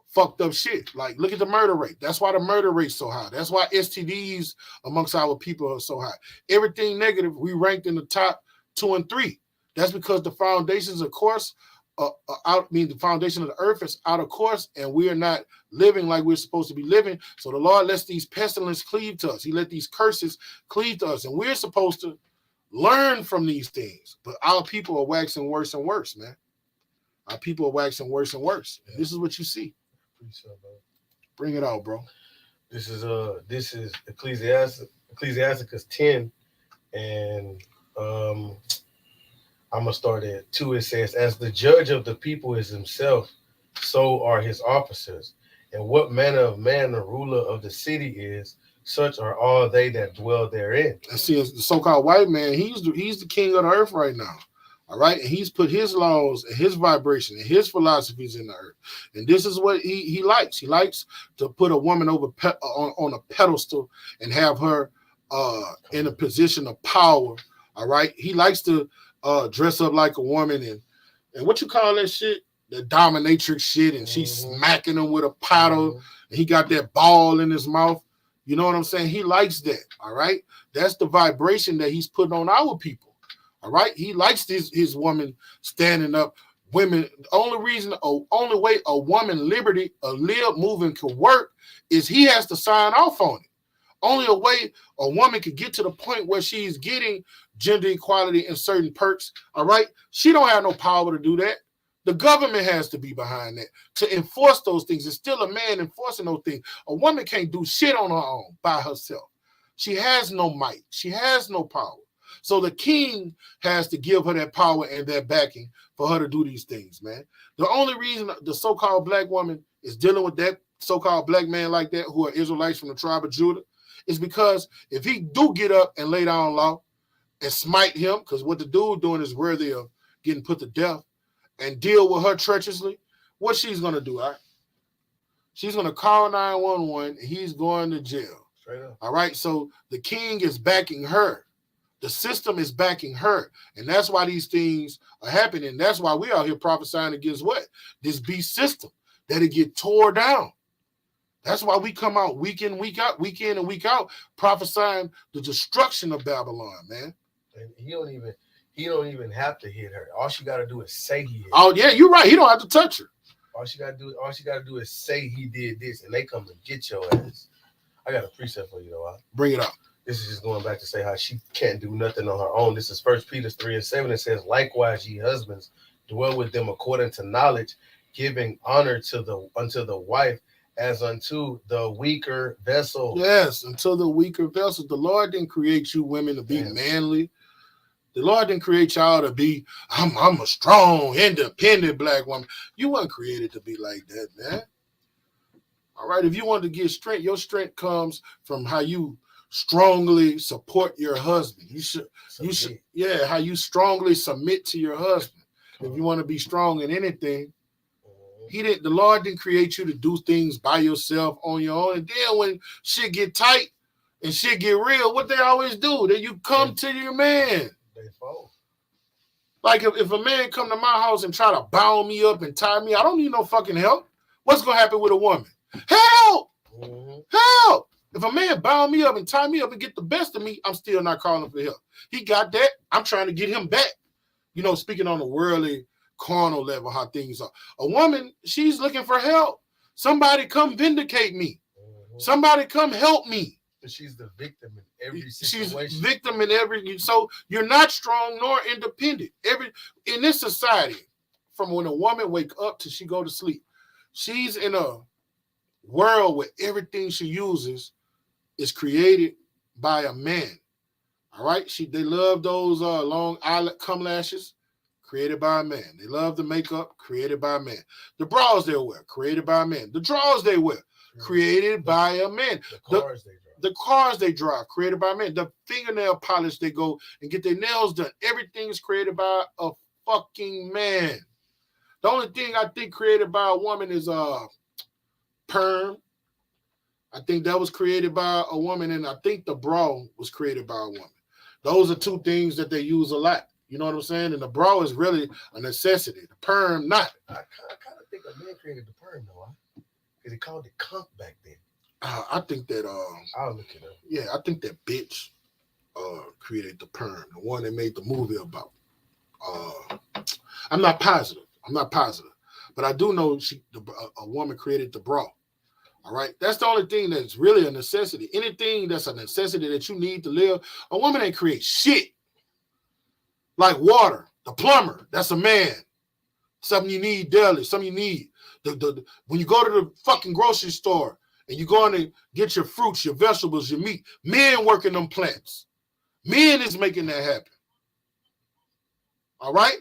fucked up shit. Like, look at the murder rate. That's why the murder rate's so high. That's why STDs amongst our people are so high. Everything negative, we ranked in the top 2 and 3. That's because the foundations, of course, the foundation of the earth is out of course, and we are not living like we're supposed to be living. So the Lord lets these pestilence cleave to us. He let these curses cleave to us, and we're supposed to Learn from these things. But our people are waxing worse and worse, man. Our people are waxing worse and worse. Yeah. This is what you see. Bring it out, bro. This is Ecclesiasticus 10, and I'm gonna start at 2. It says, "As the judge of the people is himself, so are his officers. And what manner of man the ruler of the city is, such are all they that dwell therein." And see, the so-called white man, he's the king of the earth right now. All right, and he's put his laws and his vibration and his philosophies in the earth, and this is what he likes. He likes to put a woman over on a pedestal and have her in a position of power. All right, he likes to dress up like a woman and what you call that shit, the dominatrix shit, and she's smacking him with a paddle, and he got that ball in his mouth. You know what I'm saying? He likes that. All right, that's the vibration that he's putting on our people. All right, he likes his woman standing up. Women, only way a woman liberty, moving can work is he has to sign off on it. Only a way a woman can get to the point where she's getting gender equality and certain perks. All right, she don't have no power to do that. The government has to be behind that to enforce those things. It's still a man enforcing those things. A woman can't do shit on her own by herself. She has no might. She has no power. So the king has to give her that power and that backing for her to do these things, man. The only reason the so-called black woman is dealing with that so-called black man like that, who are Israelites from the tribe of Judah, is because if he do get up and lay down law and smite him, because what the dude doing is worthy of getting put to death, and deal with her treacherously, what she's going to do, all right? She's going to call 911, and he's going to jail. Straight up. All right, so the king is backing her. The system is backing her, and that's why these things are happening. That's why we out here prophesying against what? This beast system, that it get tore down. That's why we come out week in, week out, prophesying the destruction of Babylon, man. And he don't even have to hit her. All she got to do is say he hit her. Oh yeah, you're right. He don't have to touch her. All she got to do is say he did this, and they come and get your ass. I got a precept for you, though. Bring it up. This is just going back to say how she can't do nothing on her own. This is 1 Peter 3:7. It says, "Likewise, ye husbands, dwell with them according to knowledge, giving honor unto the wife as unto the weaker vessel." Yes, unto the weaker vessel. The Lord didn't create you women to be manly. The Lord didn't create y'all to be, I'm a strong, independent black woman. You weren't created to be like that, man. All right, if you want to get strength, your strength comes from how you strongly support your husband. You should, how you strongly submit to your husband. If you want to be strong in anything, the Lord didn't create you to do things by yourself on your own. And then when shit get tight and shit get real, what they always do, then you come to your man. They fall. Like if a man come to my house and try to bound me up and tie me, I don't need no fucking help. What's gonna happen with a woman? Help! Help! If a man bound me up and tie me up and get the best of me, I'm still not calling for help. He got that. I'm trying to get him back. You know, speaking on a worldly, carnal level, how things are. A woman, she's looking for help. Somebody come vindicate me. Somebody come help me. But she's the victim in every situation. She's victim in every. So you're not strong nor independent. In this society, from when a woman wake up till she go to sleep, she's in a world where everything she uses is created by a man. All right, they love those long eyelid cum lashes, created by a man. They love the makeup, created by a man. The bras they wear, created by a man. The drawers they wear, created by a man. The cars they drive, created by a man. The fingernail polish they go and get their nails done. Everything is created by a fucking man. The only thing I think created by a woman is perm. I think that was created by a woman, and I think the bra was created by a woman. Those are two things that they use a lot. You know what I'm saying? And the bra is really a necessity. The perm, not. I kind of think a man created the perm, though. Because he called it conk back then. I think that I'll look it up. Yeah, I think that bitch created the perm, the one that made the movie about. I'm not positive, but I do know a woman created the bra. All right, that's the only thing that's really a necessity. Anything that's a necessity that you need to live, a woman ain't create shit. Like water, the plumber, that's a man. Something you need daily, something you need. When you go to the fucking grocery store and you go in and get your fruits, your vegetables, your meat, men working them plants. Men is making that happen. All right?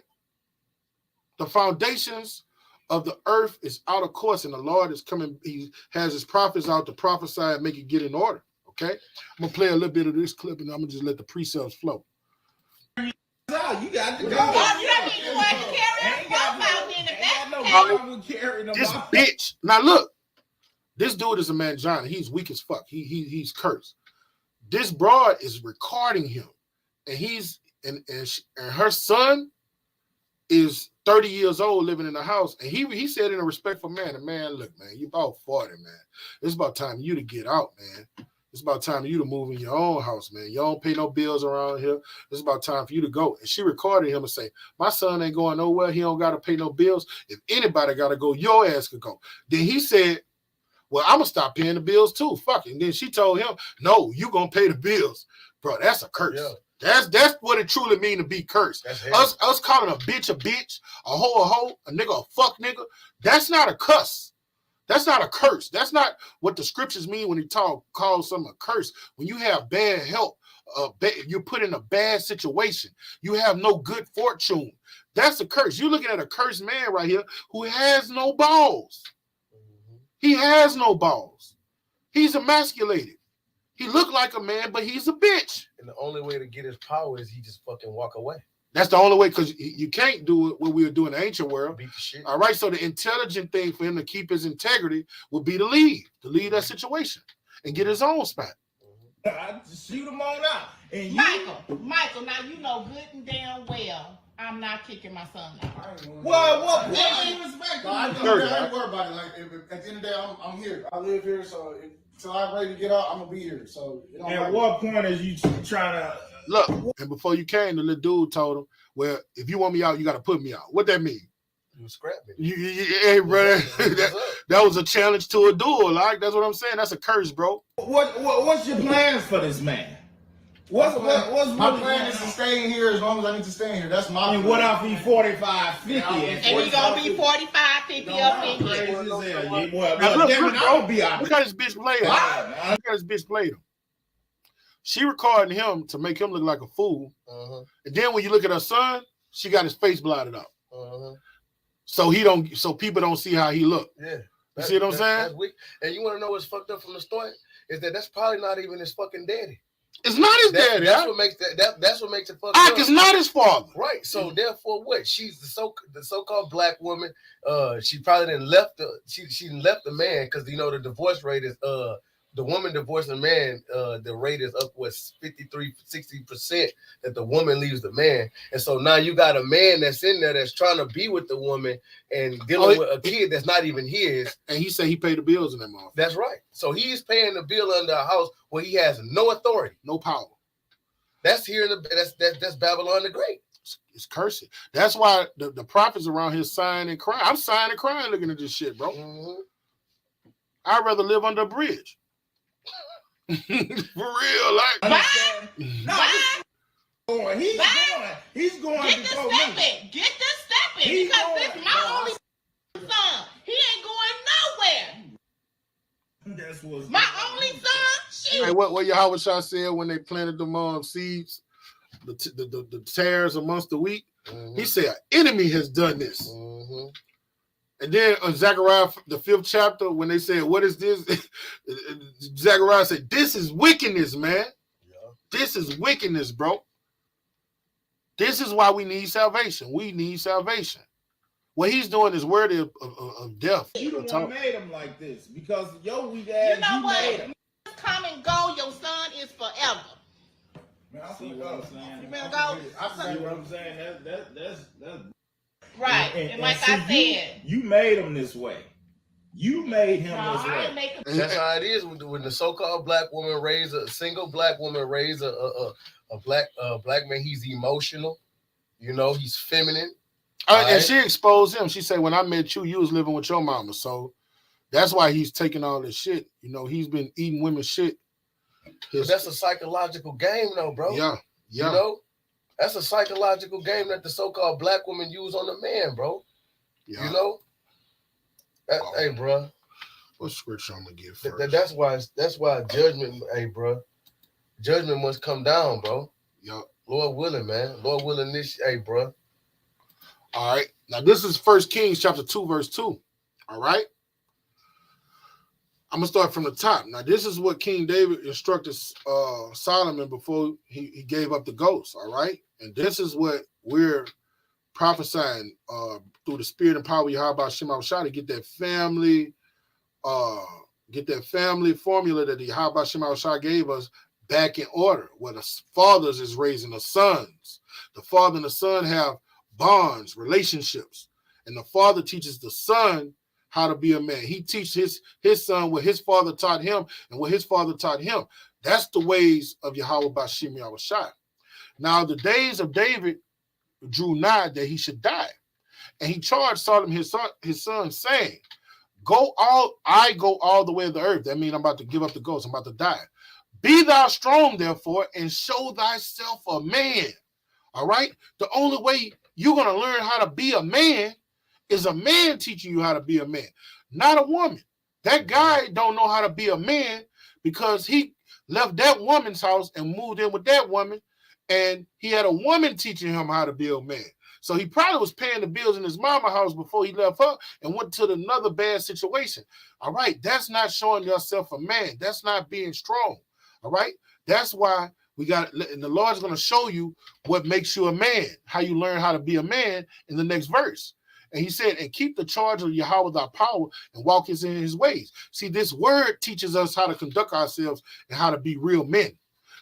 The foundations of the earth is out of course, and the Lord is coming. He has his prophets out to prophesy and make it get in order. Okay? I'm going to play a little bit of this clip, and I'm going to just let the precepts flow. You got to go. This bitch. Now look, this dude is a mangina. He's weak as fuck. He's cursed. This broad is recording him, and he's and her son is 30 years old living in the house, and he said in a respectful manner, man, look, man, you about 40, man. It's about time you to get out, man. It's about time for you to move in your own house, man. You don't pay no bills around here. It's about time for you to go. And she recorded him and say, my son ain't going nowhere. He don't got to pay no bills. If anybody got to go, your ass could go. Then he said, well, I'm going to stop paying the bills too. Fuck it. And then she told him, no, you going to pay the bills. Bro, that's a curse. Yeah. That's what it truly mean to be cursed. Us calling a bitch, a hoe, a nigga, a fuck nigga. That's not a cuss. That's not a curse. That's not what the scriptures mean when he calls something a curse. When you have bad health, you're put in a bad situation. You have no good fortune. That's a curse. You're looking at a cursed man right here who has no balls. He has no balls. He's emasculated. He looked like a man, but he's a bitch. And the only way to get his power is he just fucking walk away. That's the only way, because you can't do it what we were doing in the ancient world. Beat the shit. All right, so the intelligent thing for him to keep his integrity would be to leave that situation and get his own spot. I just shoot him on out. And Michael, now you know good and damn well I'm not kicking my son out. What? I ain't worried about it. Like, at the end of the day, I'm here. I live here, so until I'm ready to get out, I'm gonna be here. So at what point is you trying to look? And before you came, the little dude told him, "Well, if you want me out, you got to put me out." What that mean? You scrap me. Hey, bro, that was a challenge to a duel. Like, that's what I'm saying. That's a curse, bro. What's your plans for this man? What's my plan is to stay in here as long as I need to stay in here. That's my plan. What if he 45, 50? And he gonna be 45, 50 up in here. Now, look, look how this bitch played him. Look how this bitch played him. She recorded him to make him look like a fool. And then when you look at her son, she got his face blotted out. So people don't see how he look. Yeah. You see what I'm saying? That's weak. And you want to know what's fucked up from the story? Is that's probably not even his fucking daddy. It's not his daddy. That's what makes that's what makes it fucked up. It's not his father. Right. So therefore what? She's the so-called black woman. She probably didn't left she left the man, because the divorce rate is the woman divorcing a man, the rate is upwards 53-60% that the woman leaves the man. And so now you got a man that's in there that's trying to be with the woman and dealing with a kid that's not even his. And he said he paid the bills in that motherfucker. That's right. So he's paying the bill under a house where he has no authority, no power. That's that's Babylon the Great. It's cursing. That's why the prophets around here sighing and crying. I'm sighing and crying looking at this shit, bro. I'd rather live under a bridge. For real, like he's going get to stepping because this is my only son. He ain't going nowhere. That's what's my only son. Hey, what Yahweh Shah said when they planted them seeds, the tares amongst the wheat. He said, "An enemy has done this." And then on Zechariah, the 5th chapter, when they said, "What is this?" Zechariah said, "This is wickedness, man. This is wickedness, bro. This is why we need salvation. We need salvation." What he's doing is worthy of death. You the one made him like this because your weak ass. You know what? Come and go. Your son is forever. Man, I see what I'm saying. You better go. I see what I'm saying. That's right. And like I said, you made him this way. You made him this way. That's how it is when the so-called black woman raise a single black woman raise a black man. He's emotional. He's feminine. And she exposed him. She said, "When I met you, you was living with your mama." So that's why he's taking all this shit. He's been eating women's shit. But that's a psychological game, though, bro. Yeah. That's a psychological game that the so-called black women use on the man, bro. Yeah. You know? Hey, bro. What scripture I'm gonna give first? That's why judgment, hey, bro. Judgment must come down, bro. Yep. Lord willing, man. Lord willing this, hey, bro. All right. Now this is 1 Kings chapter 2, verse 2. All right. I'm gonna start from the top. Now, this is what King David instructed Solomon before he gave up the ghost. All right, and this is what we're prophesying through the spirit and power of Yahweh Shema Shah to get that family formula that the Yahweh Shema Shah gave us back in order, where the fathers is raising the sons. The father and the son have bonds, relationships, and the father teaches the son how to be a man. He teaches his son what his father taught him and what his father taught him. That's the ways of Yahweh Bashim Yahushai. Now, the days of David drew nigh that he should die. And he charged Solomon, his son, saying, I go all the way of the earth. That means I'm about to give up the ghost. I'm about to die. Be thou strong, therefore, and show thyself a man. All right? The only way you're going to learn how to be a man is a man teaching you how to be a man, not a woman. That guy don't know how to be a man because he left that woman's house and moved in with that woman, and he had a woman teaching him how to be a man. So he probably was paying the bills in his mama house before he left her and went to another bad situation. All right, that's not showing yourself a man. That's not being strong. All right, that's why we got, and the Lord's going to show you what makes you a man, how you learn how to be a man in the next verse. And he said, and keep the charge of Yahweh thy power and walk in his ways. See, this word teaches us how to conduct ourselves and how to be real men.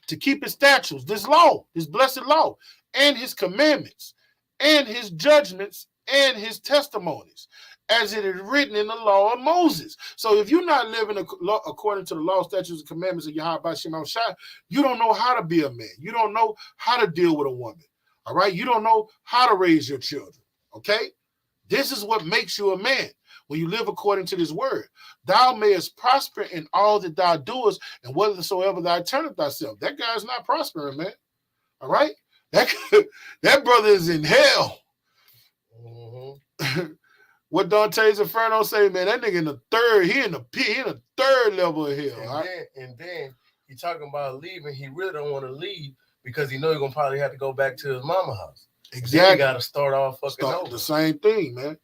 To keep his statutes, this law, this blessed law, and his commandments, and his judgments, and his testimonies, as it is written in the law of Moses. So if you're not living according to the law, statutes, and commandments of Yahweh Shema Shai, you don't know how to be a man. You don't know how to deal with a woman. All right? You don't know how to raise your children. Okay? This is what makes you a man when you live according to this word. Thou mayest prosper in all that thou doest, and whathersoever thou turneth thyself. That guy's not prospering, man. All right? That brother is in hell. Mm-hmm. What Dante's Inferno say, man, that nigga in the third, he in the third level of hell. And then he talking about leaving. He really don't want to leave because he know he's gonna probably have to go back to his mama house. Exactly. He got to start off over. The same thing, man.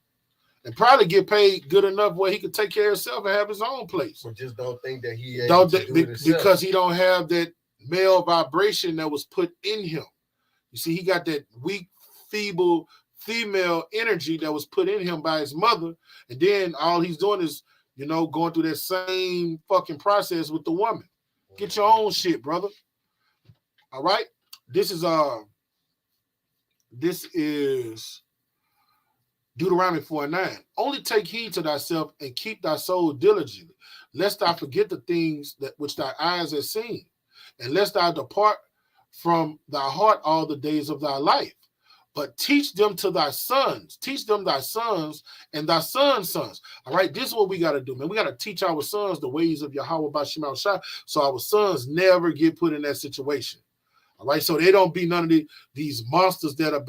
And probably get paid good enough where he could take care of himself and have his own place. But just don't think that he able to do it himself. Because he don't have that male vibration that was put in him. You see, he got that weak, feeble female energy that was put in him by his mother. And then all he's doing is, going through that same fucking process with the woman. Get your own shit, brother. All right? This is Deuteronomy 4:9. Only take heed to thyself and keep thy soul diligently, lest thou forget the things that which thy eyes have seen, and lest thou depart from thy heart all the days of thy life. But teach them to thy sons. Teach them thy sons and thy sons' sons. All right, this is what we got to do, man. We got to teach our sons the ways of Yahweh Bashim Shai, so our sons never get put in that situation. All right, so they don't be none of these monsters that are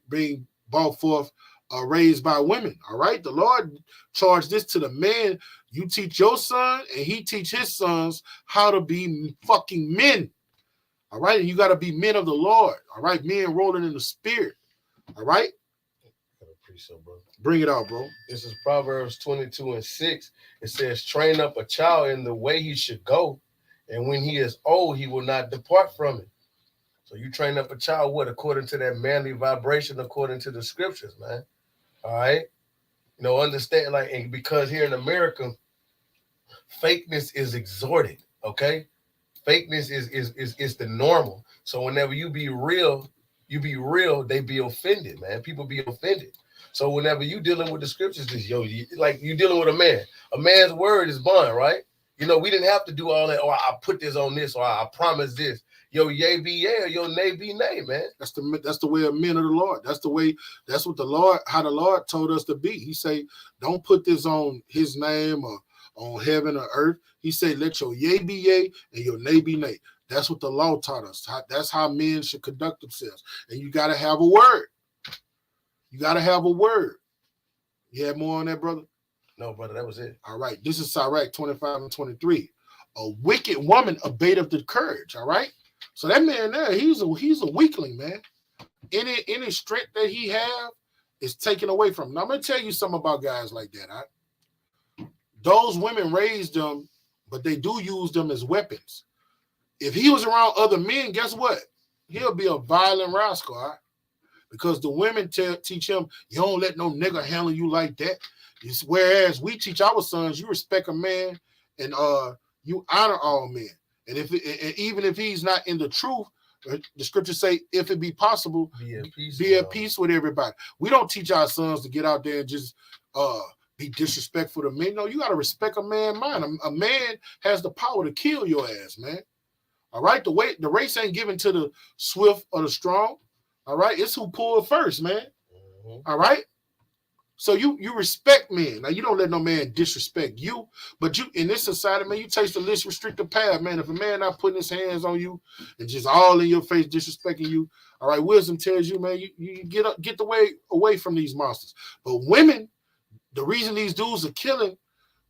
being brought forth, raised by women. All right, the Lord charged this to the man. You teach your son, and he teach his sons how to be fucking men. All right, and you got to be men of the Lord. All right, men rolling in the spirit. All right, bring it out, bro. This is Proverbs 22:6. It says, "Train up a child in the way he should go, and when he is old, he will not depart from it." So you train up a child, what? According to that manly vibration, according to the scriptures, man. All right? Understand, and because here in America, fakeness is exhorted, okay? Fakeness is the normal. So whenever you be real, they be offended, man. People be offended. So whenever you dealing with the scriptures, you dealing with a man. A man's word is bond, right? We didn't have to do all that, or I put this on this, or I promise this. Yo, yea be yea, or yo, nay be nay, man. That's the way of men of the Lord. That's what how the Lord told us to be. He say, don't put this on his name or on heaven or earth. He say, let your yea be yea and your nay be nay. That's what the law taught us. That's how men should conduct themselves. And you got to have a word. You got to have a word. You have more on that, brother? No, brother, that was it. All right. This is Sirach 25 and 23. A wicked woman abateth the courage. All right. So that man there, he's a weakling, man. Any strength that he have is taken away from him. Now, I'm going to tell you something about guys like that. All right? Those women raised them, but they do use them as weapons. If he was around other men, guess what? He'll be a violent rascal, all right? Because the women teach him, you don't let no nigga handle you like that. Whereas we teach our sons, you respect a man and you honor all men. And even if he's not in the truth, the scriptures say, if it be possible, be at peace with everybody. We don't teach our sons to get out there and just be disrespectful to men. No, you got to respect a man's mind. A man has the power to kill your ass, man. All right, the race ain't given to the swift or the strong. All right, it's who pulled first, man. Mm-hmm. All right, so you respect men. Now you don't let no man disrespect you, but you in this society, man, you take the least restricted path, man. If a man not putting his hands on you and just all in your face disrespecting you, all right, wisdom tells you, man, you get the way away from these monsters. But women, the reason these dudes are killing,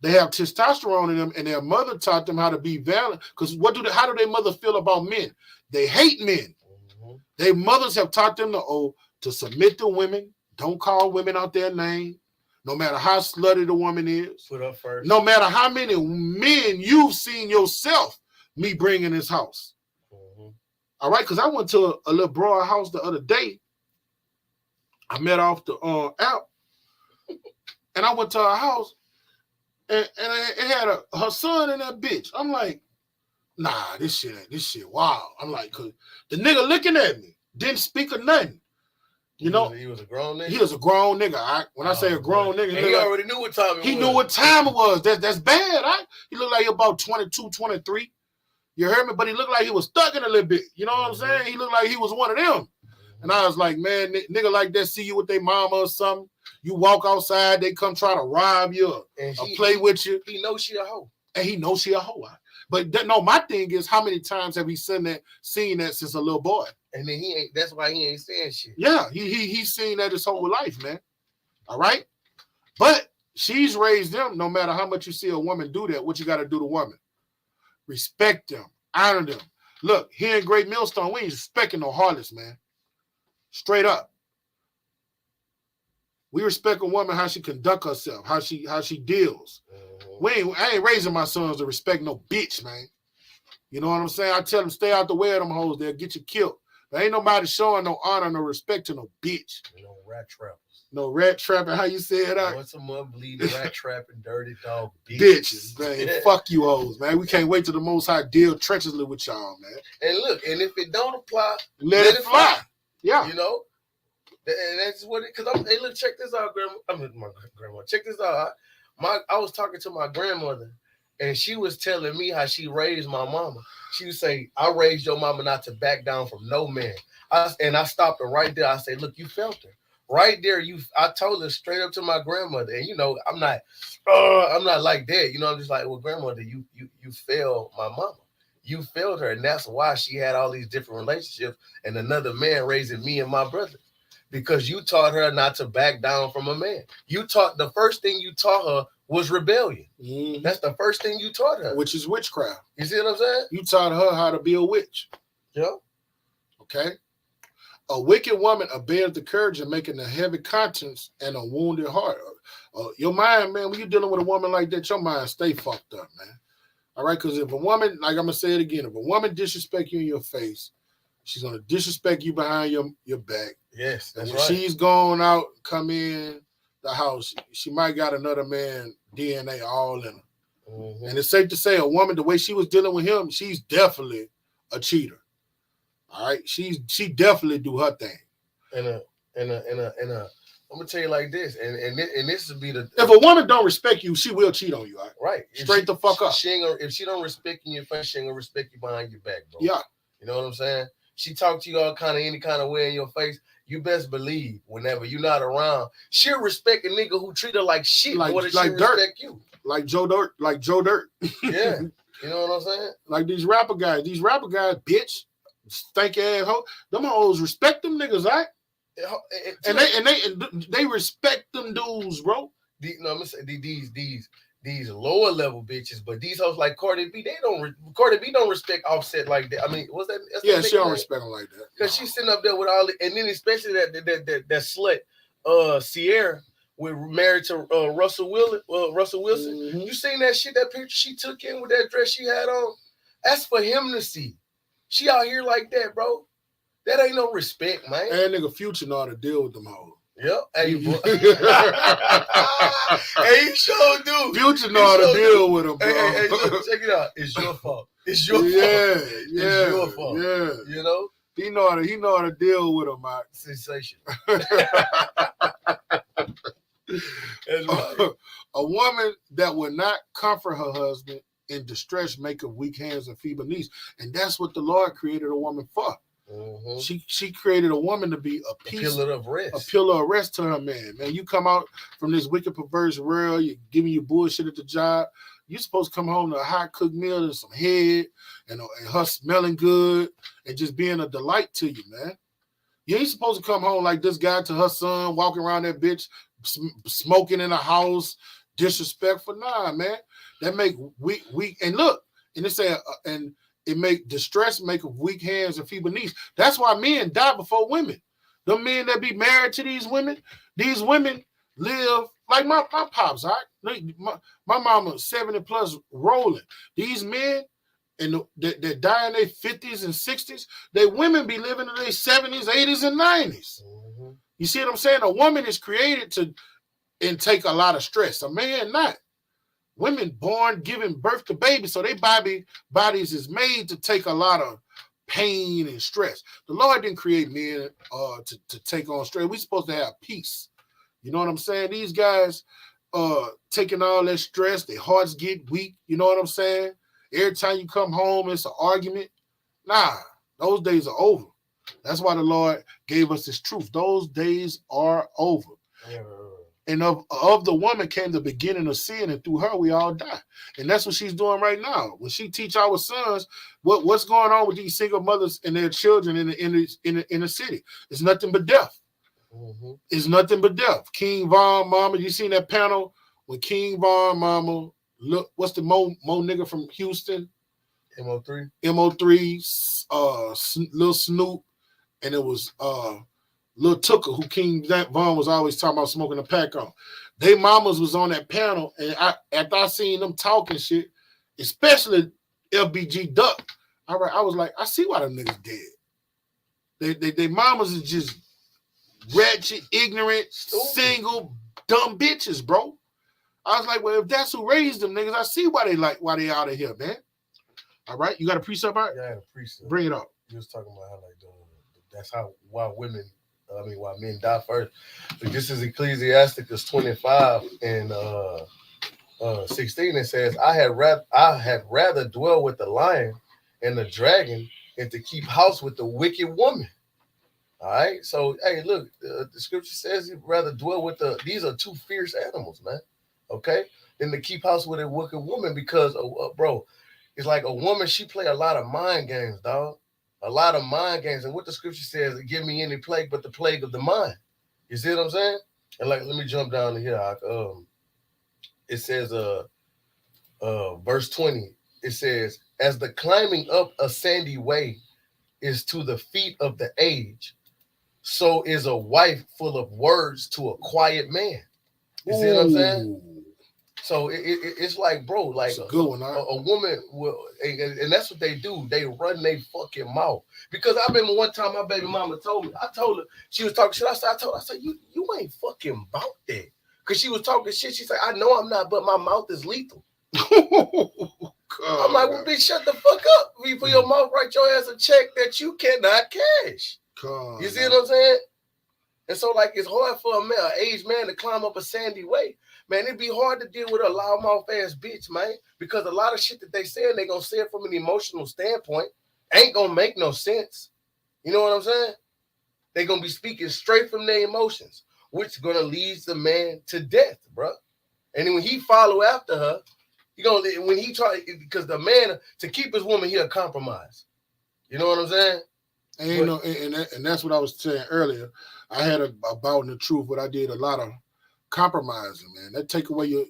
they have testosterone in them, and their mother taught them how to be valiant. Because how do their mother feel about men? They hate men. Mm-hmm. Their mothers have taught them to submit to women. Don't call women out their name. No matter how slutty the woman is. Put up first. No matter how many men you've seen yourself me bring in this house. Mm-hmm. All right, because I went to a little broad house the other day. I met off the app, and I went to her house. And it had her son in that bitch. I'm like, nah, this shit wild. I'm like, cause the nigga looking at me didn't speak of nothing. You know, he was a grown nigga. He was a grown nigga. When I say a grown nigga, he already knew what time it was. He knew what time it was. That's bad. He looked like he about 22, 23. You heard me? But he looked like he was stuck in a little bit. You know what I'm saying? He looked like he was one of them. Mm-hmm. And I was like, man, nigga like that see you with their mama or something. You walk outside, they come try to rob you or play with you. He knows she a hoe. And he knows she a hoe. But no, my thing is, how many times have he seen that since a little boy? And then that's why he ain't saying shit. Yeah, he's seen that his whole life, man. All right? But she's raised them, no matter how much you see a woman do that, what you got to do to woman? Respect them, honor them. Look, here in Great Millstone, we ain't respecting no harlots, man. Straight up. We respect a woman how she conduct herself, how she deals. Mm-hmm. I ain't raising my sons to respect no bitch, man. You know what I'm saying? I tell them stay out the way of them hoes. They'll get you killed. But ain't nobody showing no honor, no respect to no bitch. No rat trappers. No rat trapping. How you say it? What's some unbelieving rat trapping, dirty dog bitches, man. Fuck you hoes, man. We can't wait till the Most High deal treacherously with y'all, man. And look, and if it don't apply, let it fly. Yeah. You know? And that's what it, because hey, look, check this out, grandma. My grandma. Check this out. I was talking to my grandmother, and she was telling me how she raised my mama. She would say, I raised your mama not to back down from no man. And I stopped her right there. I said, look, you felt her. Right there, I told her straight up to my grandmother. And, you know, I'm not like that. You know, I'm just like, well, grandmother, you failed my mama. You failed her. And that's why she had all these different relationships and another man raising me and my brother. Because you taught her not to back down from a man. The first thing you taught her was rebellion. Mm-hmm. That's the first thing you taught her. Which is witchcraft. You see what I'm saying? You taught her how to be a witch. Yeah. Okay? A wicked woman bears the courage of making a heavy conscience and a wounded heart. Your mind, man, when you're dealing with a woman like that, your mind stay fucked up, man. All right? Because if a woman, like I'm going to say it again, if a woman disrespect you in your face, she's going to disrespect you behind your back. Yes, that's right. She's going out, come in the house, she might got another man DNA all in her. Mm-hmm. And it's safe to say a woman, the way she was dealing with him, she's definitely a cheater. All right, she definitely do her thing. And I'm gonna tell you like this, and this would be the if a woman don't respect you, she will cheat on you. Right? Right. Straight the fuck up. She ain't gonna, if she don't respect you in your face, she ain't gonna respect you behind your back, bro. Yeah. You know what I'm saying? She talk to you all kind of any kind of way in your face. You best believe whenever you're not around, she'll respect a nigga who treat her like shit. Like dirt. Respect you. Like Joe Dirt. Yeah. You know what I'm saying? Like these rapper guys, bitch, stank ass hoe. Them hoes respect them niggas, right? And they respect them dudes, bro. No, I'm gonna say these lower level bitches, but these hoes like Cardi B, Cardi B don't respect Offset like that. I mean, what's that? Yeah, she don't respect them like that. Because she's sitting up there with all the, and then especially that slut, Sierra, with married to Russell Wilson. Mm-hmm. You seen that shit? That picture she took in with that dress she had on? That's for him to see. She out here like that, bro. That ain't no respect, man. And nigga Future know how to deal with them hoes. Yep. Hey, bro. Hey, you sure do. Future know how to deal with them, bro. Hey, look, check it out. It's your fault. It's your fault. Yeah. It's your fault. Yeah. You know? He know how to deal with them, man. Sensation. That's right. A woman that would not comfort her husband in distress make of weak hands and feeble knees. And that's what the Lord created a woman for. Mm-hmm. She created a woman to be a pillar of rest. A pillar of rest to her man. Man, you come out from this wicked, perverse world, you're giving you bullshit at the job. You're supposed to come home to a hot cooked meal and some head and her smelling good and just being a delight to you, man. You ain't supposed to come home like this guy to her son, walking around that bitch, smoking in the house, disrespectful. Nah, man. That make weak. And look, and it say, and it make distress make of weak hands and feeble knees. That's why men die before women. The men that be married to these women live like my pops, all right? My mama 70 plus rolling. These men that die in their 50s and 60s, they women be living in their 70s, 80s, and 90s. Mm-hmm. You see what I'm saying? A woman is created to take a lot of stress. A man not. Women born giving birth to babies, so their bodies is made to take a lot of pain and stress. The Lord didn't create men to take on stress. We're supposed to have peace. You know what I'm saying? These guys taking all that stress, their hearts get weak. You know what I'm saying? Every time you come home, it's an argument. Nah, those days are over. That's why the Lord gave us this truth. Those days are over. Yeah. And of the woman came the beginning of sin, and through her we all die. And that's what she's doing right now. When she teach our sons what's going on with these single mothers and their children in the city, it's nothing but death. Mm-hmm. It's nothing but death. King Von Mama, you seen that panel when King Von Mama, look, what's the Mo nigga from Houston? MO3, Lil Snoop, and it was Lil Tooker, who King Von was always talking about smoking a pack on. They mamas was on that panel, and after I seen them talking shit, especially LBG Duck, I was like, I see why them niggas dead. They mamas is just wretched, ignorant, single, dumb bitches, bro. I was like, well, if that's who raised them niggas, I see why they out of here, man. All right, you got a precept, Art? Yeah, I had a precept. Bring it up. You was talking about how that's why men die first. But this is Ecclesiasticus 25 and 16. It says, I had rather dwell with the lion and the dragon than to keep house with the wicked woman. All right. So hey, look, the scripture says he'd rather dwell with these are two fierce animals, man. Okay, than to keep house with a wicked woman, because bro, it's like a woman, she play a lot of mind games, dog. A lot of mind games. And what the scripture says, give me any plague but the plague of the mind. You see what I'm saying? And like, let me jump down to here. It says, verse 20, it says, as the climbing up a sandy way is to the feet of the age, so is a wife full of words to a quiet man. You see what I'm saying? So it's like, bro, like it's a good one, huh? a woman will, and that's what they do. They run their fucking mouth. Because I remember one time my baby mama told me, I told her, she was talking shit. I said, you ain't fucking about that. Because she was talking shit. She said, I know I'm not, but my mouth is lethal. I'm like, well, bitch, shut the fuck up. For your mouth, write your ass a check that you cannot cash. You see what I'm saying? And so, like, it's hard for an aged man to climb up a sandy way. Man, it'd be hard to deal with a loudmouth ass bitch, man, because a lot of shit that they say, they gonna say it from an emotional standpoint, ain't gonna make no sense. You know what I'm saying? They gonna be speaking straight from their emotions, which gonna lead the man to death, bro. And then when he follow after her, He gonna when he try because the man to keep his woman, he'll compromise. You know what I'm saying? And you know, and that's what I was saying earlier. I had a bout in the truth, but I did a lot of compromising, man. That take away your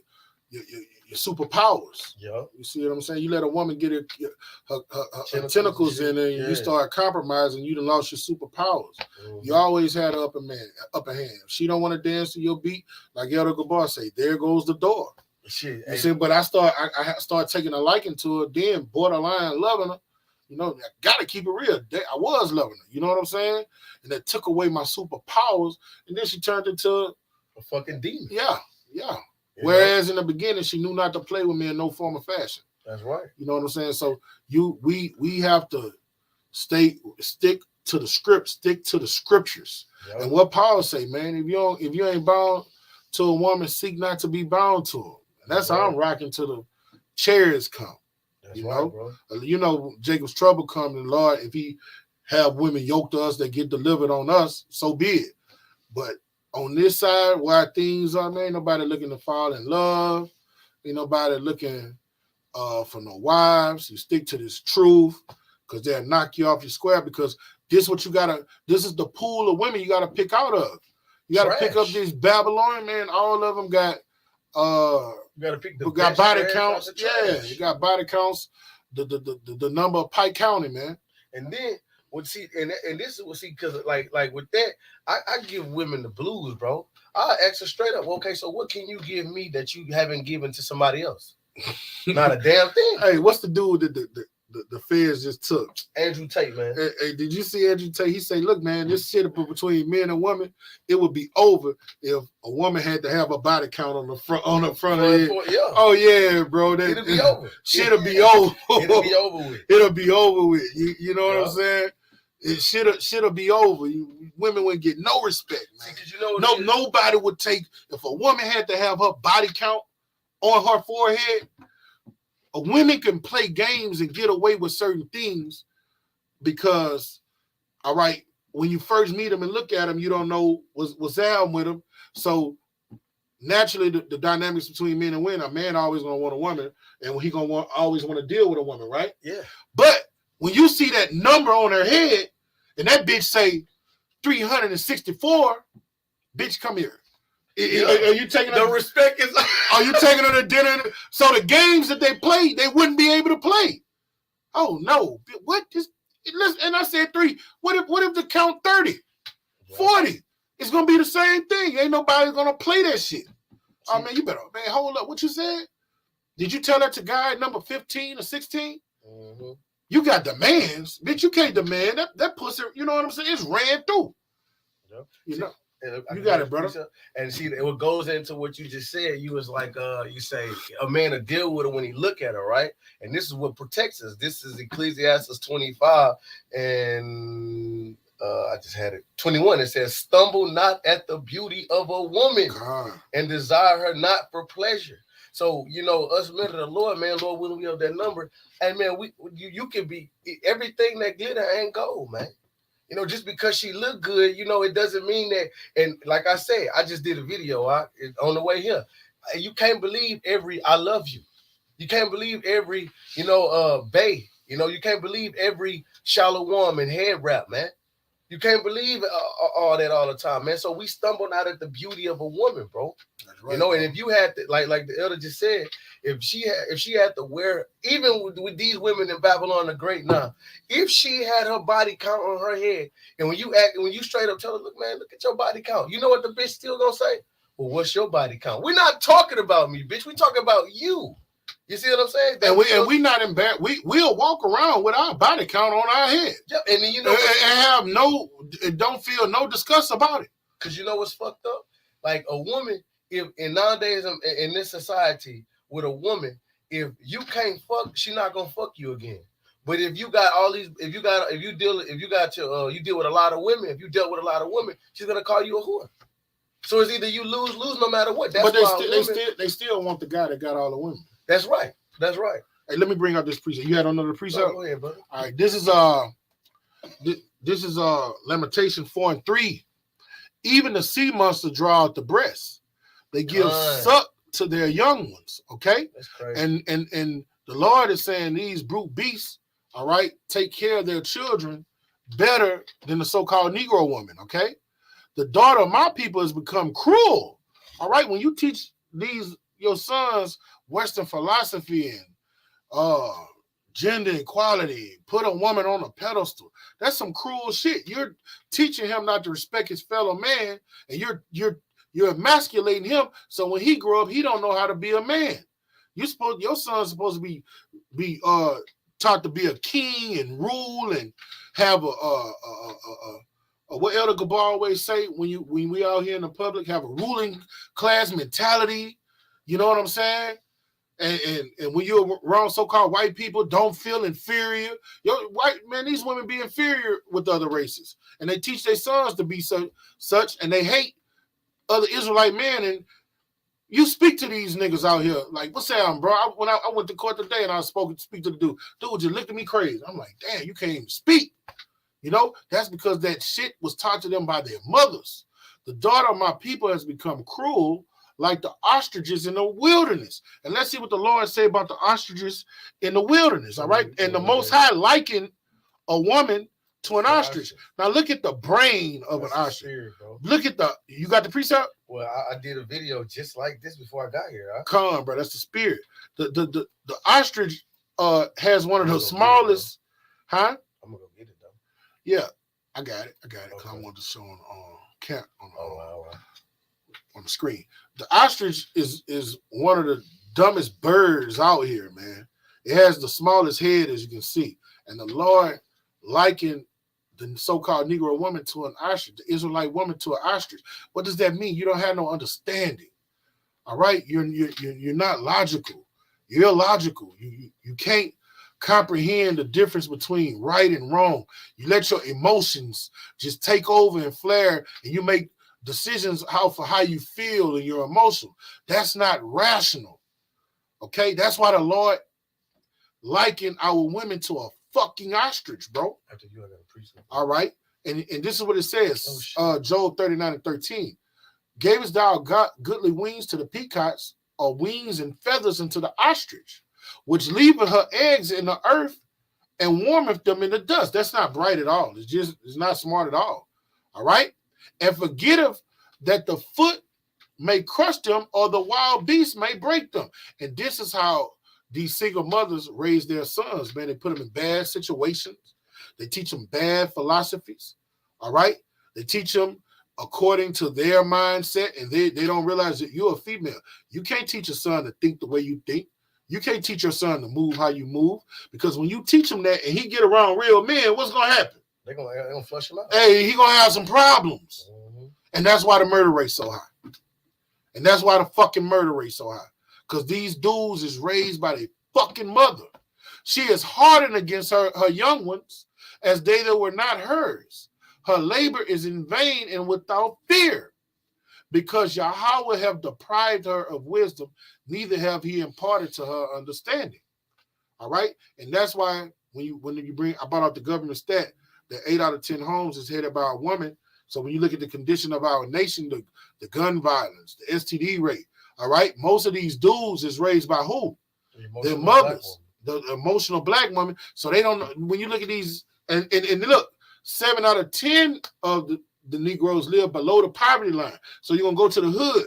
superpowers. Yeah. You see what I'm saying? You let a woman get her tentacles in there, and you start compromising, you done lost your superpowers. Mm-hmm. You always had an upper hand. If she don't want to dance to your beat, like Elder Gabar say, there goes the door. Shit. You see, but I start taking a liking to her, then borderline loving her. You know, I gotta keep it real. I was loving her. You know what I'm saying? And that took away my superpowers, and then she turned into a fucking demon. Yeah. Whereas in the beginning, she knew not to play with me in no form of fashion. That's right. You know what I'm saying? So we have to stick to the script, stick to the scriptures. Yep. And what Paul say, man, if you ain't bound to a woman, seek not to be bound to her. And that's how I'm rocking to the chariots come. That's right, bro. You know, Jacob's trouble come, and Lord, if he have women yoked to us that get delivered on us, so be it. But on this side, where things are, man, nobody looking to fall in love. Ain't nobody looking for no wives. You stick to this truth, because they'll knock you off your square, because this is the pool of women you gotta pick out of. You gotta pick up this Babylon, man. All of them got you gotta pick the got body counts. Yeah, you got body counts, the number of Pike County, man. And then and this is because like with that, I give women the blues, bro. I ask her straight up, okay, so what can you give me that you haven't given to somebody else? Not a damn thing. Hey, what's the dude that the feds just took? Andrew Tate, man. Hey, did you see Andrew Tate? He said, look, man, this shit between men and women, it would be over if a woman had to have a body count on the front of it. Yeah. Oh yeah, bro. It'll be over. Shit'll be over. It'll be over with. It'll be over with. You know what I'm saying? It shit'll be over. Women wouldn't get no respect, man. See, you know nobody would take, if a woman had to have her body count on her forehead. A women can play games and get away with certain things because, all right, when you first meet them and look at them, you don't know what's down with them. So naturally, the dynamics between men and women, a man always gonna want a woman, and he gonna always want to deal with a woman, right? Yeah. But when you see that number on her head and that bitch say 364, bitch, come here. Are you taking the respect is? Are you taking her to dinner? So the games that they played, they wouldn't be able to play. Oh no! What is? And I said 3. What if the count 30, 40? It's gonna be the same thing. Ain't nobody gonna play that shit. Oh man, you better hold up. What you said? Did you tell that to guy number 15 or 16? Mm-hmm. You got demands, bitch. You can't demand that pussy. You know what I'm saying? It's ran through. Yep. You know. You got it, brother. And see, what goes into what you just said, you was like, you say a man will deal with her when he look at her, right? And this is what protects us. This is Ecclesiastes 25, and I just had it 21. It says, "Stumble not at the beauty of a woman, and desire her not for pleasure." So you know, us men of the Lord, man, Lord willing, we have that number, and man, you can be everything that glitter ain't gold, man. You know, just because she look good, you know, it doesn't mean that. And like I said, I just did a video on the way here. You can't believe every "I love you." You can't believe every, bae. You know, you can't believe every shallow warm and head wrap, man. You can't believe all that all the time, man. So we stumble out at the beauty of a woman, bro. That's right, you know, and if you had to, like the elder just said, if she had to wear, even with these women in Babylon the Great now, if she had her body count on her head, and when you straight up tell her, look, man, look at your body count, you know what the bitch still gonna say? Well, what's your body count? We're not talking about me, bitch. We talking about you. You see what I'm saying? And we not embarrassed. We'll walk around with our body count on our head. Yeah, and then and don't feel no disgust about it. Cause you know what's fucked up? Like a woman, if nowadays in this society with a woman, if you can't fuck, she not gonna fuck you again. But if you got all these, you deal with a lot of women, if you dealt with a lot of women, she's gonna call you a whore. So it's either you lose no matter what. That's they still want the guy that got all the women. That's right. That's right. Hey, let me bring out this precept. You had another precept? Go ahead, brother. All right, this is Lamentation 4:3. Even the sea monster draw out the breast. They give suck to their young ones. Okay, That's crazy. and the Lord is saying these brute beasts, all right, take care of their children better than the so-called Negro woman. Okay, the daughter of my people has become cruel. All right, when you teach your sons Western philosophy and gender equality, put a woman on a pedestal, that's some cruel shit. You're teaching him not to respect his fellow man, and you're emasculating him. So when he grow up, he don't know how to be a man. Your son's supposed to be taught to be a king and rule and have what Elder Gabar always say when we out here in the public, have a ruling class mentality. You know what I'm saying? And when you're around so-called white people, don't feel inferior. These women be inferior with other races, and they teach their sons to be such, and they hate other Israelite men. And you speak to these niggas out here like, what's that, bro? When I went to court today and I speak to the dude just looked at me crazy. I'm like, damn, you can't even speak. You know, that's because that shit was taught to them by their mothers. The daughter of my people has become cruel, like the ostriches in the wilderness. And let's see what the Lord say about the ostriches in the wilderness, all right? And the Most High likened a woman to an ostrich. Now look at the brain of an ostrich. Spirit, look at you got the precept? Well, I did a video just like this before I got here. Huh? Come on, bro, that's the spirit. The ostrich has one of the smallest, huh? I'm gonna go get it though. Yeah, I got it. Okay. Because I wanted to show on Wow. On the screen. The ostrich is one of the dumbest birds out here, man. It has the smallest head, as you can see. And the Lord likened the so-called Negro woman to an ostrich, the Israelite woman to an ostrich. What does that mean? You don't have no understanding. All right? You're not logical. You're illogical. You can't comprehend the difference between right and wrong. You let your emotions just take over and flare, and you make decisions for how you feel and you're emotional. That's not rational. Okay, that's why the Lord likened our women to a fucking ostrich, bro. After you, I got a precept. All right, and this is what it says. Job 39:13. Gavest thou goodly wings to the peacocks, or wings and feathers unto the ostrich, which leaveth her eggs in the earth and warmeth them in the dust. That's not bright at all. It's not smart at all. All right. And forgetteth that the foot may crush them, or the wild beast may break them. And this is how these single mothers raise their sons, man. They put them in bad situations. They teach them bad philosophies. All right. They teach them according to their mindset, and they don't realize that you're a female. You can't teach a son to think the way you think. You can't teach your son to move how you move, because when you teach him that and he get around real men, what's going to happen? They're gonna flush him out. Hey, he gonna have some problems. Mm-hmm. And that's why the murder rate's so high. And that's why the fucking murder rate's so high. Because these dudes is raised by their fucking mother. She is hardened against her young ones as they that were not hers. Her labor is in vain and without fear, because Yahweh have deprived her of wisdom, neither have he imparted to her understanding. All right? And that's why when you bring, I brought out the government stat, that 8 out of 10 homes is headed by a woman. So when you look at the condition of our nation, the gun violence, the STD rate, all right, most of these dudes is raised by who? Their mothers, the emotional black woman. So they don't know. When you look at these, and look, 7 out of 10 of the Negroes live below the poverty line. So you're gonna go to the hood,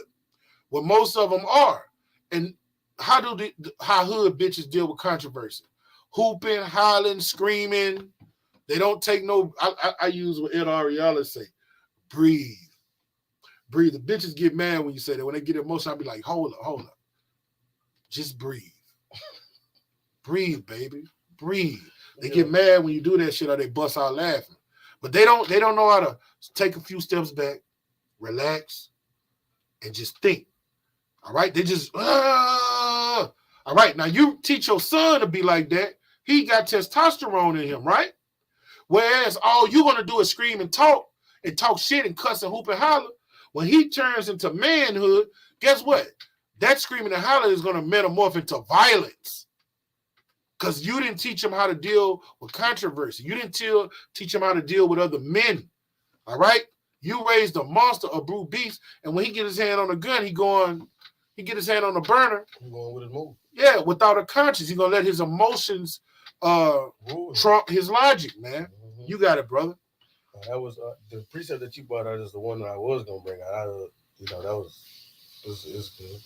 where most of them are. And how hood bitches deal with controversy? Hooping, hollering, screaming. They don't take no. I use what Ed Ariella say. Breathe. The bitches get mad when you say that. When they get emotional, I'll be like, hold up. Just breathe. Breathe, baby. Breathe. They get mad when you do that shit, or they bust out laughing. But they don't know how to take a few steps back, relax, and just think. All right? They just, all right. Now you teach your son to be like that. He got testosterone in him, right? Whereas all you're going to do is scream and talk shit and cuss and hoop and holler. When he turns into manhood, guess what? That screaming and holler is going to metamorph into violence. Because you didn't teach him how to deal with controversy. You didn't teach him how to deal with other men. All right? You raised a monster, a brute beast, and when he get his hand on a gun, he he get his hand on the burner. He going with his move. Yeah, without a conscience, he gonna let his emotions trump his logic, man. Mm-hmm. You got it, brother. That was the precept that you brought out is the one that I was gonna bring out. That was good.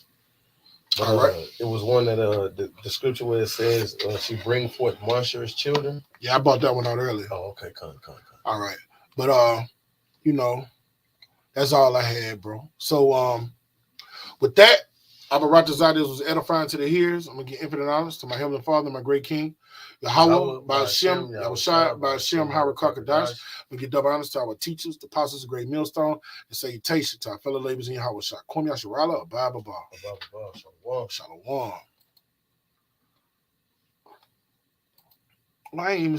But, all right. It was one that the scripture where it says she bring forth monstrous children. Yeah, I brought that one out earlier. Oh, okay, come. All right, but that's all I had, bro. So with that, Abba Ratazadeh was edifying to the hearers. I'm gonna get infinite honors to my heavenly Father, my great King, Yahweh, by Hashem, Yahushua, by Hashem, Harakakadash. We get double honors to our teachers, the apostles, the great millstone, and salutation to our fellow laborers in Yahweh. Kwam Yasharala, Abba. Shalom. I ain't even